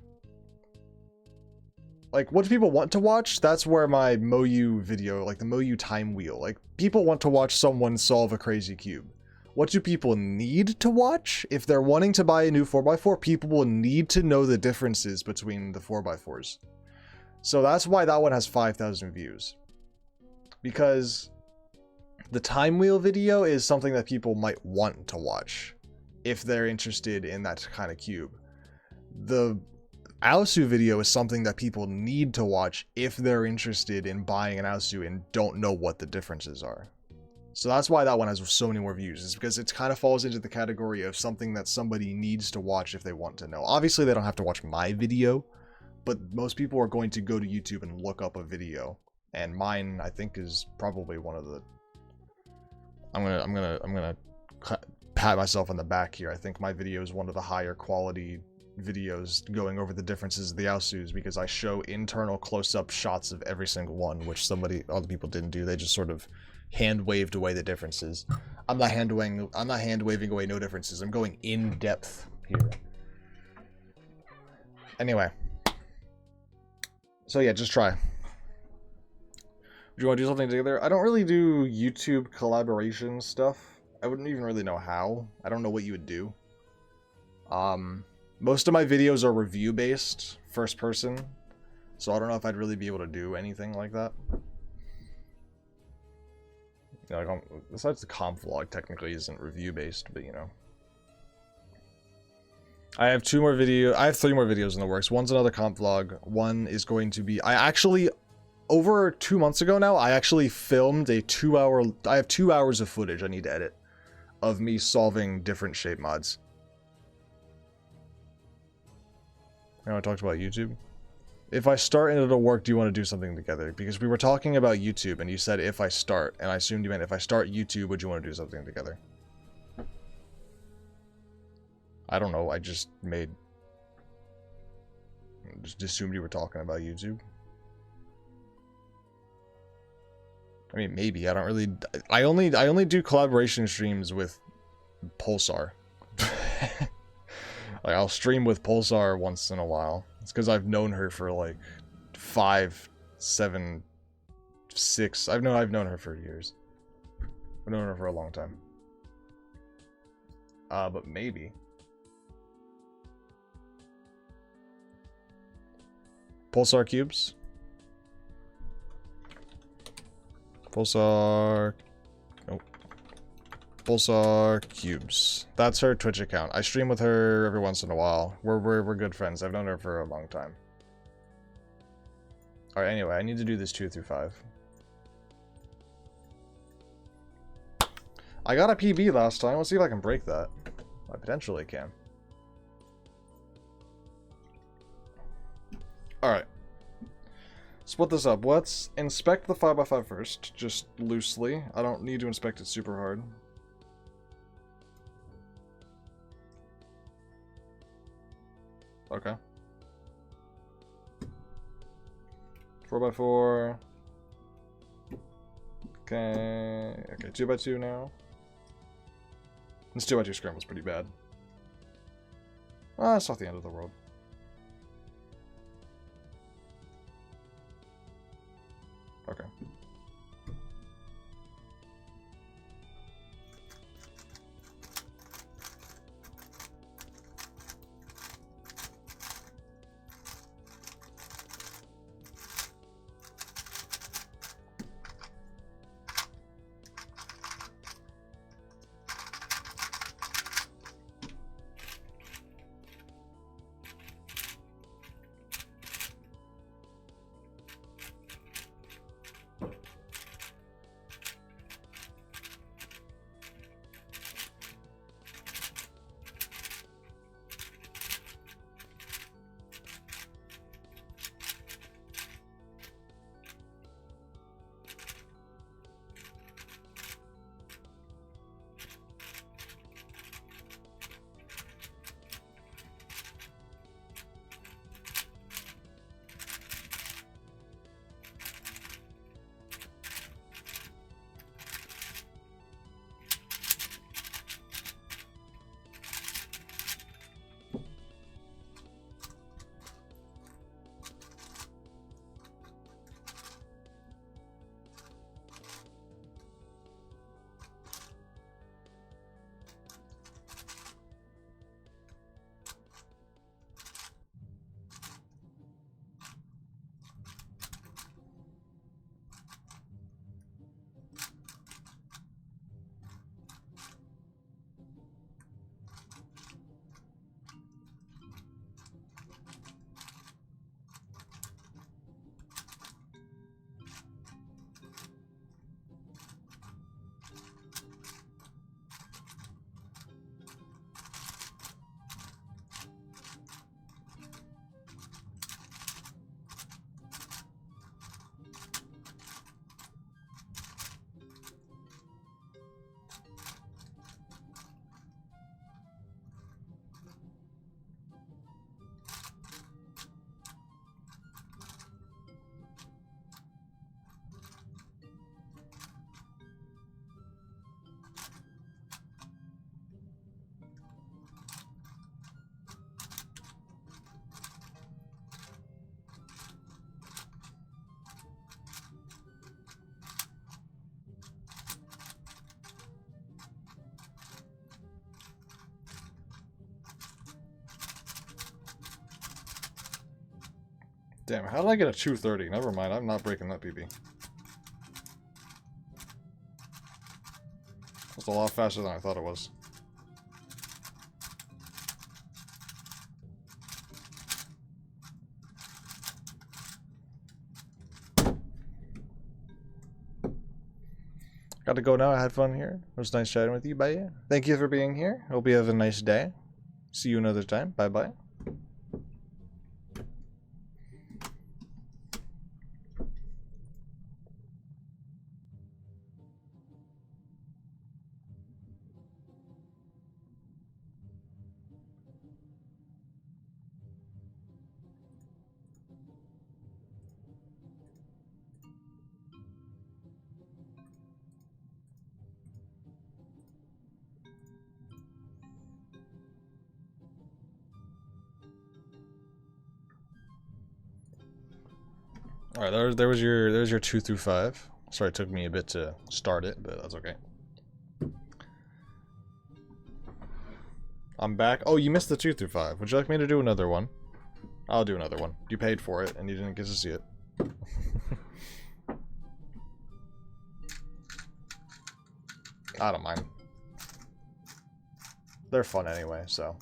Like, what do people want to watch? That's where my Moyu video, like the Moyu time wheel, like people want to watch someone solve a crazy cube. What do people need to watch? If they're wanting to buy a new 4x4, people will need to know the differences between the 4x4s. So that's why that one has 5,000 views. Because the time wheel video is something that people might want to watch if they're interested in that kind of cube. The Aosu video is something that people need to watch if they're interested in buying an Aosu and don't know what the differences are. So that's why that one has so many more views, is because it kind of falls into the category of something that somebody needs to watch if they want to know. Obviously they don't have to watch my video, but most people are going to go to YouTube and look up a video, and mine I think is probably one of the I'm gonna pat myself on the back here. I think my video is one of the higher quality videos going over the differences of the Aosus, because I show internal close-up shots of every single one, which other people didn't do. They just sort of hand waved away the differences. I'm not hand waving away no differences. I'm going in depth here. Anyway, so yeah, just try. Do you want to do something together? I don't really do YouTube collaboration stuff. I wouldn't even really know how. I don't know what you would do. Most of my videos are review based, first person, so I don't know if I'd really be able to do anything like that. You know, like besides the comp vlog technically isn't review based, but you know. I have 3 more videos in the works. One's another comp vlog. One is going to be, over 2 months ago now, I actually filmed a 2-hour, I have 2 hours of footage I need to edit of me solving different shape mods. You know, I talked about YouTube. If I start and it'll work, do you want to do something together? Because we were talking about YouTube and you said if I start, and I assumed you meant if I start YouTube, would you want to do something together? I don't know, I just made just assumed you were talking about YouTube. I mean, maybe. I don't really... I only do collaboration streams with Pulsar. Like, I'll stream with Pulsar once in a while. It's because I've known her for, like, 5, 7, 6... I've known her for years. I've known her for a long time. But maybe. Pulsar cubes. Pulsar... Nope. Pulsar cubes. That's her Twitch account. I stream with her every once in a while. We're good friends. I've known her for a long time. Alright, anyway, I need to do this 2 through 5. I got a PB last time. Let's see if I can break that. I potentially can. Alright. Split this up. Let's inspect the 5x5 first, just loosely. I don't need to inspect it super hard. Okay. 4x4. Okay. Okay, 2x2 now. This 2x2 scramble's pretty bad. It's not the end of the world. Okay. Damn, how did I get a 230? Never mind, I'm not breaking that PB. That's a lot faster than I thought it was. Got to go now. I had fun here. It was nice chatting with you. Bye. Thank you for being here. Hope you have a nice day. See you another time. Bye-bye. Alright, there's your 2 through 5. Sorry, it took me a bit to start it, but that's okay. I'm back. Oh, you missed the 2 through 5. Would you like me to do another one? I'll do another one. You paid for it, and you didn't get to see it. I don't mind. They're fun anyway, so.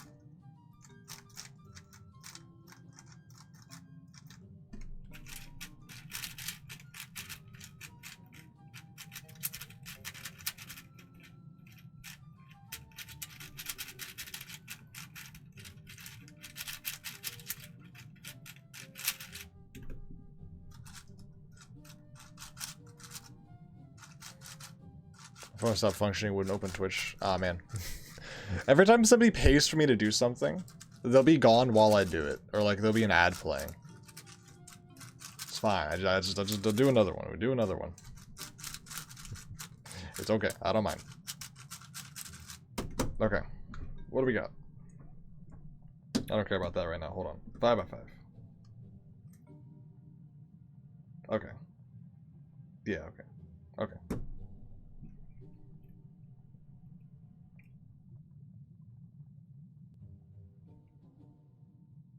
If I want to stop functioning, it wouldn't open Twitch. Ah, man. Every time somebody pays for me to do something, they'll be gone while I do it. Or, like, there'll be an ad playing. It's fine. I just I'll do another one. We do another one. It's okay. I don't mind. Okay. What do we got? I don't care about that right now. Hold on. 5 by 5. Okay. Yeah, okay. Okay.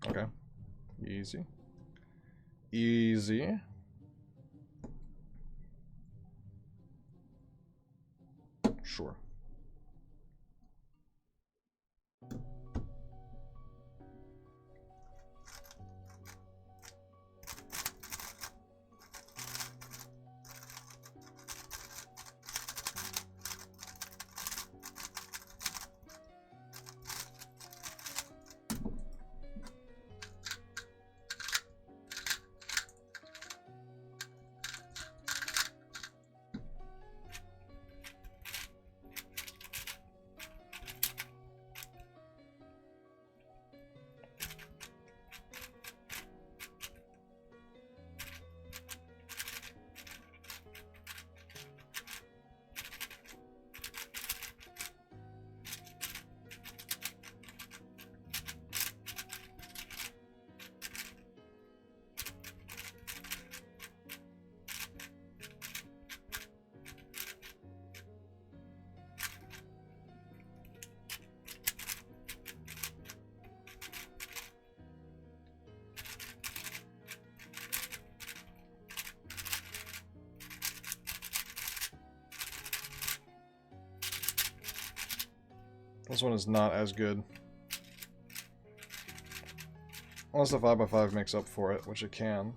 Okay. Easy. Easy. Sure. This one is not as good. Unless the 5 by 5 makes up for it, which it can.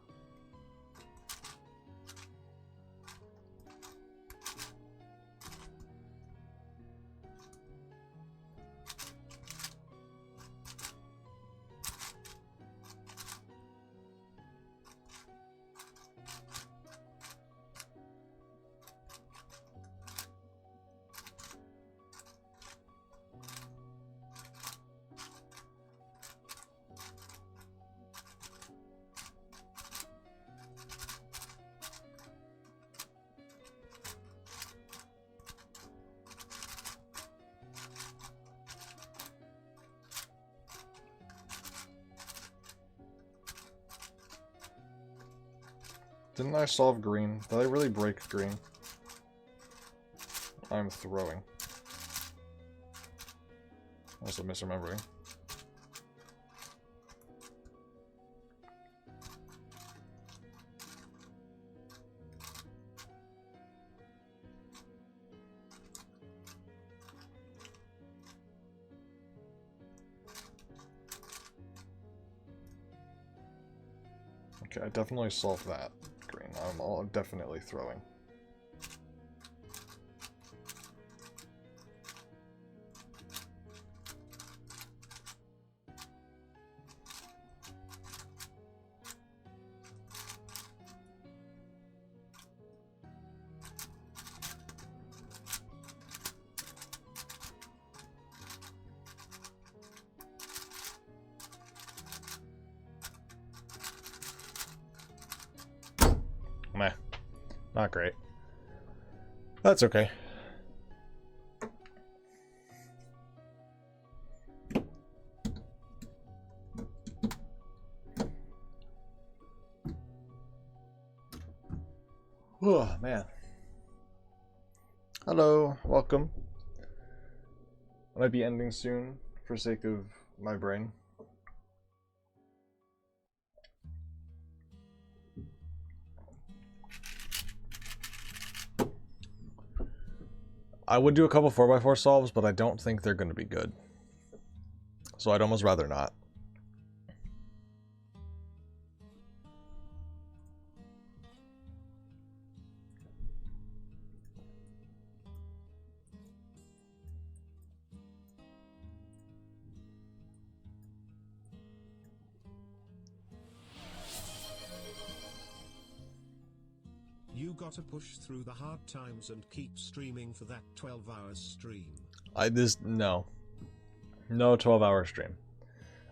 Didn't I solve green? Did I really break green? I'm throwing. Unless I'm misremembering. Okay, I definitely solved that. Green. I'm definitely throwing. Meh. Not great. That's okay. Oh, man. Hello, welcome. I might be ending soon for sake of my brain. I would do a couple 4x4 solves, but I don't think they're going to be good. So I'd almost rather not. You gotta push through the hard times and keep streaming for that 12 hours stream. No 12-hour stream.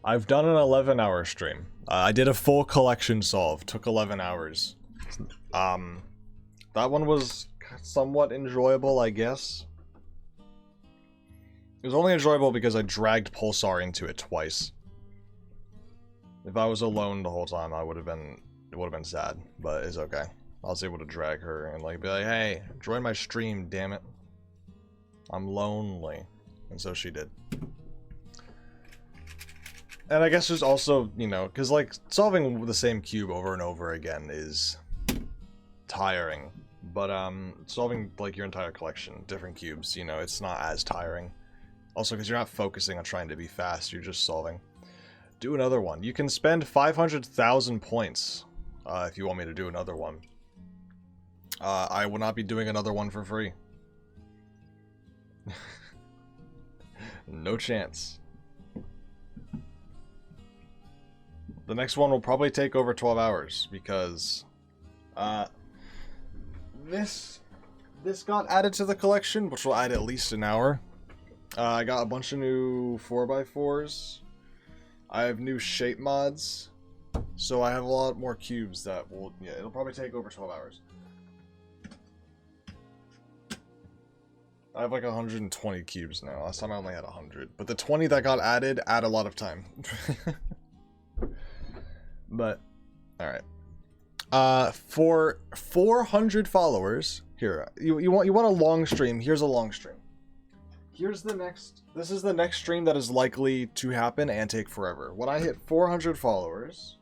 I've done an 11-hour stream. I did a full collection solve. Took 11 hours. That one was somewhat enjoyable, I guess. It was only enjoyable because I dragged Pulsar into it twice. If I was alone the whole time, it would have been sad, but it's okay. I was able to drag her and like be like, hey, join my stream, damn it. I'm lonely. And so she did. And I guess there's also, you know, because like solving the same cube over and over again is tiring. But solving like your entire collection, different cubes, you know, it's not as tiring. Also because you're not focusing on trying to be fast, you're just solving. Do another one. You can spend 500,000 points if you want me to do another one. I will not be doing another one for free. No chance. The next one will probably take over 12 hours because this got added to the collection, which will add at least an hour. I got a bunch of new 4x4s. I have new shape mods. So I have a lot more cubes that will, yeah, it'll probably take over 12 hours. I have like 120 cubes now. Last time I only had 100. But the 20 that got added add a lot of time. But, alright. For 400 followers, here, you want a long stream, here's a long stream. Here's the next, this is the next stream that is likely to happen and take forever. When I hit 400 followers,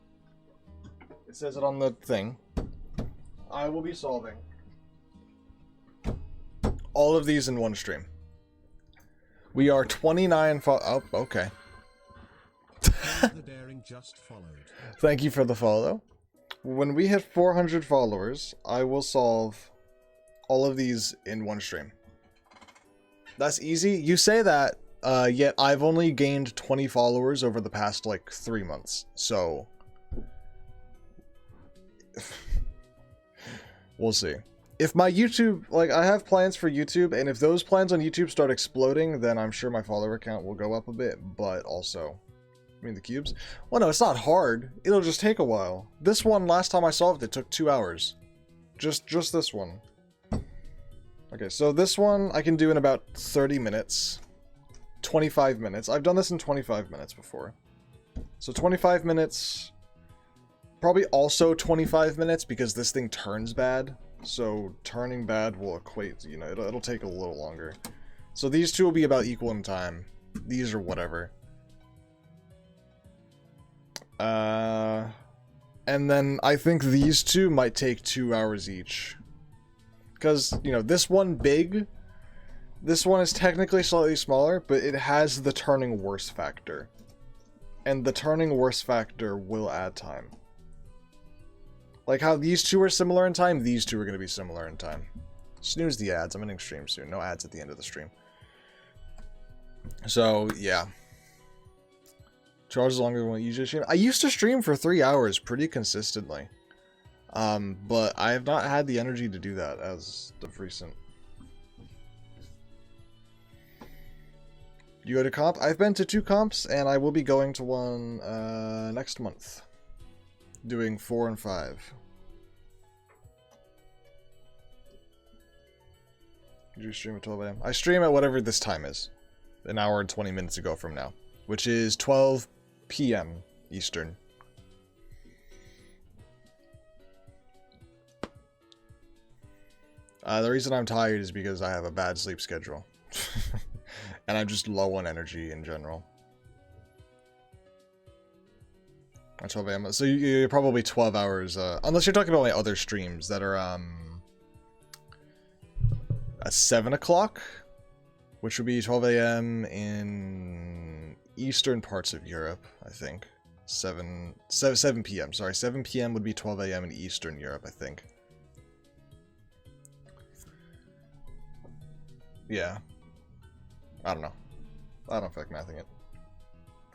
it says it on the thing, I will be solving all of these in one stream. We are 29 oh, okay. The daring just followed. Thank you for the follow. When we hit 400 followers, I will solve all of these in one stream. That's easy. You say that, yet I've only gained 20 followers over the past, like, 3 months. So, we'll see. If my YouTube, like, I have plans for YouTube, and if those plans on YouTube start exploding, then I'm sure my follower count will go up a bit, but also, I mean, the cubes? Well, no, it's not hard. It'll just take a while. This one, last time I solved it, took 2 hours. Just this one. Okay, so this one I can do in about 30 minutes. 25 minutes. I've done this in 25 minutes before. So 25 minutes. Probably also 25 minutes because this thing turns bad. So turning bad will equate, you know, it'll take a little longer. So these two will be about equal in time. These are whatever. And then I think these two might take 2 hours each. Because, you know, this one big, this one is technically slightly smaller, but it has the turning worse factor. And the turning worse factor will add time. Like how these two are similar in time, these two are going to be similar in time. Snooze the ads. I'm ending stream soon. No ads at the end of the stream. So, yeah. 2 hours longer than what you usually stream. I used to stream for 3 hours pretty consistently. But I have not had the energy to do that as of recent. You go to comp? I've been to 2 comps, and I will be going to one next month. Doing 4 and 5. Did you stream at 12 a.m.? I stream at whatever this time is. An hour and 20 minutes ago from now. Which is 12 p.m. Eastern. The reason I'm tired is because I have a bad sleep schedule. And I'm just low on energy in general. At 12 a.m. So you're probably 12 hours, unless you're talking about my other streams that are, at 7 o'clock, which would be 12 a.m. in eastern parts of Europe, I think. 7 p.m. Sorry, 7 p.m. would be 12 a.m. in Eastern Europe, I think. Yeah. I don't know. I don't feel like mathing it.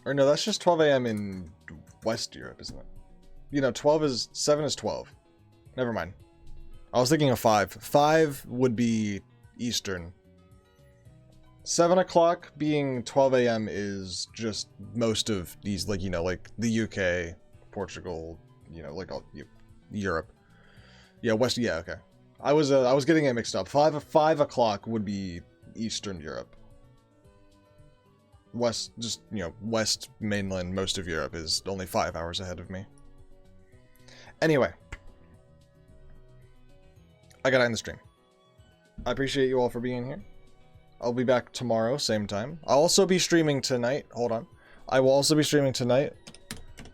Or no, that's just 12 a.m. in West Europe, isn't it? You know, 7 is 12. Never mind. I was thinking of 5. 5 would be Eastern. 7 o'clock being 12 a.m. is just most of these, like, you know, like the UK, Portugal, you know, like all Europe. Yeah, West. Yeah, okay. I was getting it mixed up. 5 o'clock would be Eastern Europe. West, just, you know, West mainland, most of Europe is only 5 hours ahead of me. Anyway, I gotta end the stream. I appreciate you all for being here. I'll be back tomorrow, same time. I'll also be streaming tonight. Hold on. I will also be streaming tonight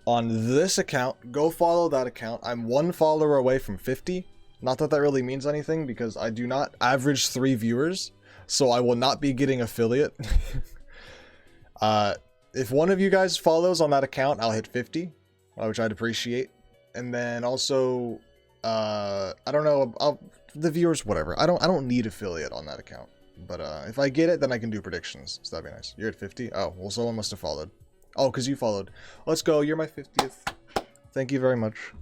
on this account. Go follow that account. I'm 1 follower away from 50. Not that that really means anything, because I do not average 3 viewers, so I will not be getting affiliate. If one of you guys follows on that account, I'll hit 50, which I'd appreciate. And then also, I don't know, the viewers, whatever. I don't need affiliate on that account. But if I get it, then I can do predictions. So that'd be nice. You're at 50? Oh, well, someone must have followed. Oh, because you followed. Let's go. You're my 50th. Thank you very much.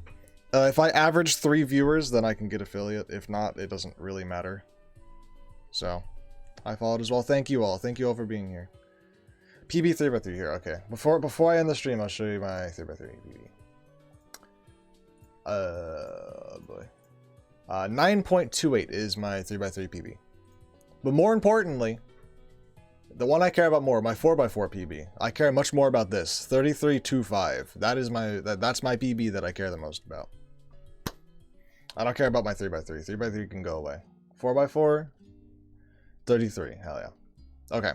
If I average 3 viewers, then I can get affiliate. If not, it doesn't really matter. So, I followed as well. Thank you all. Thank you all for being here. PB 3x3 here. Okay. Before I end the stream, I'll show you my 3x3 PB. Boy. 9.28 is my 3x3 PB. But more importantly, the one I care about more, my 4x4 PB. I care much more about this. 33.25. That is that's my PB that I care the most about. I don't care about my 3x3. 3x3 can go away. 4x4, 33. Hell yeah. Okay.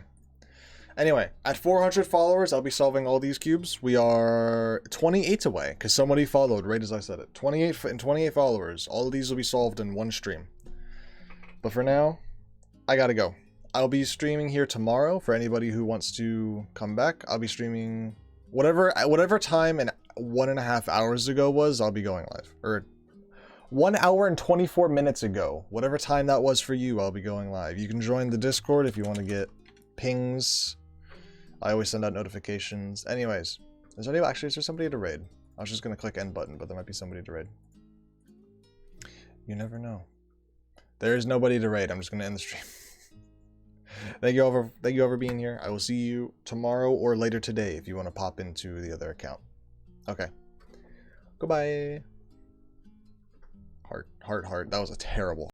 Anyway, at 400 followers, I'll be solving all these cubes. We are 28 away, because somebody followed right as I said it. 28 followers. All of these will be solved in one stream. But for now, I gotta go. I'll be streaming here tomorrow for anybody who wants to come back. I'll be streaming whatever time and 1.5 hours ago was, I'll be going live. Or 1 hour and 24 minutes ago. Whatever time that was for you, I'll be going live. You can join the Discord if you want to get pings. I always send out notifications. Anyways, is there somebody to raid? I was just gonna click end button, but there might be somebody to raid. You never know. There is nobody to raid. I'm just gonna end the stream. Thank you all for being here. I will see you tomorrow or later today if you want to pop into the other account. Okay. Goodbye. Heart. That was a terrible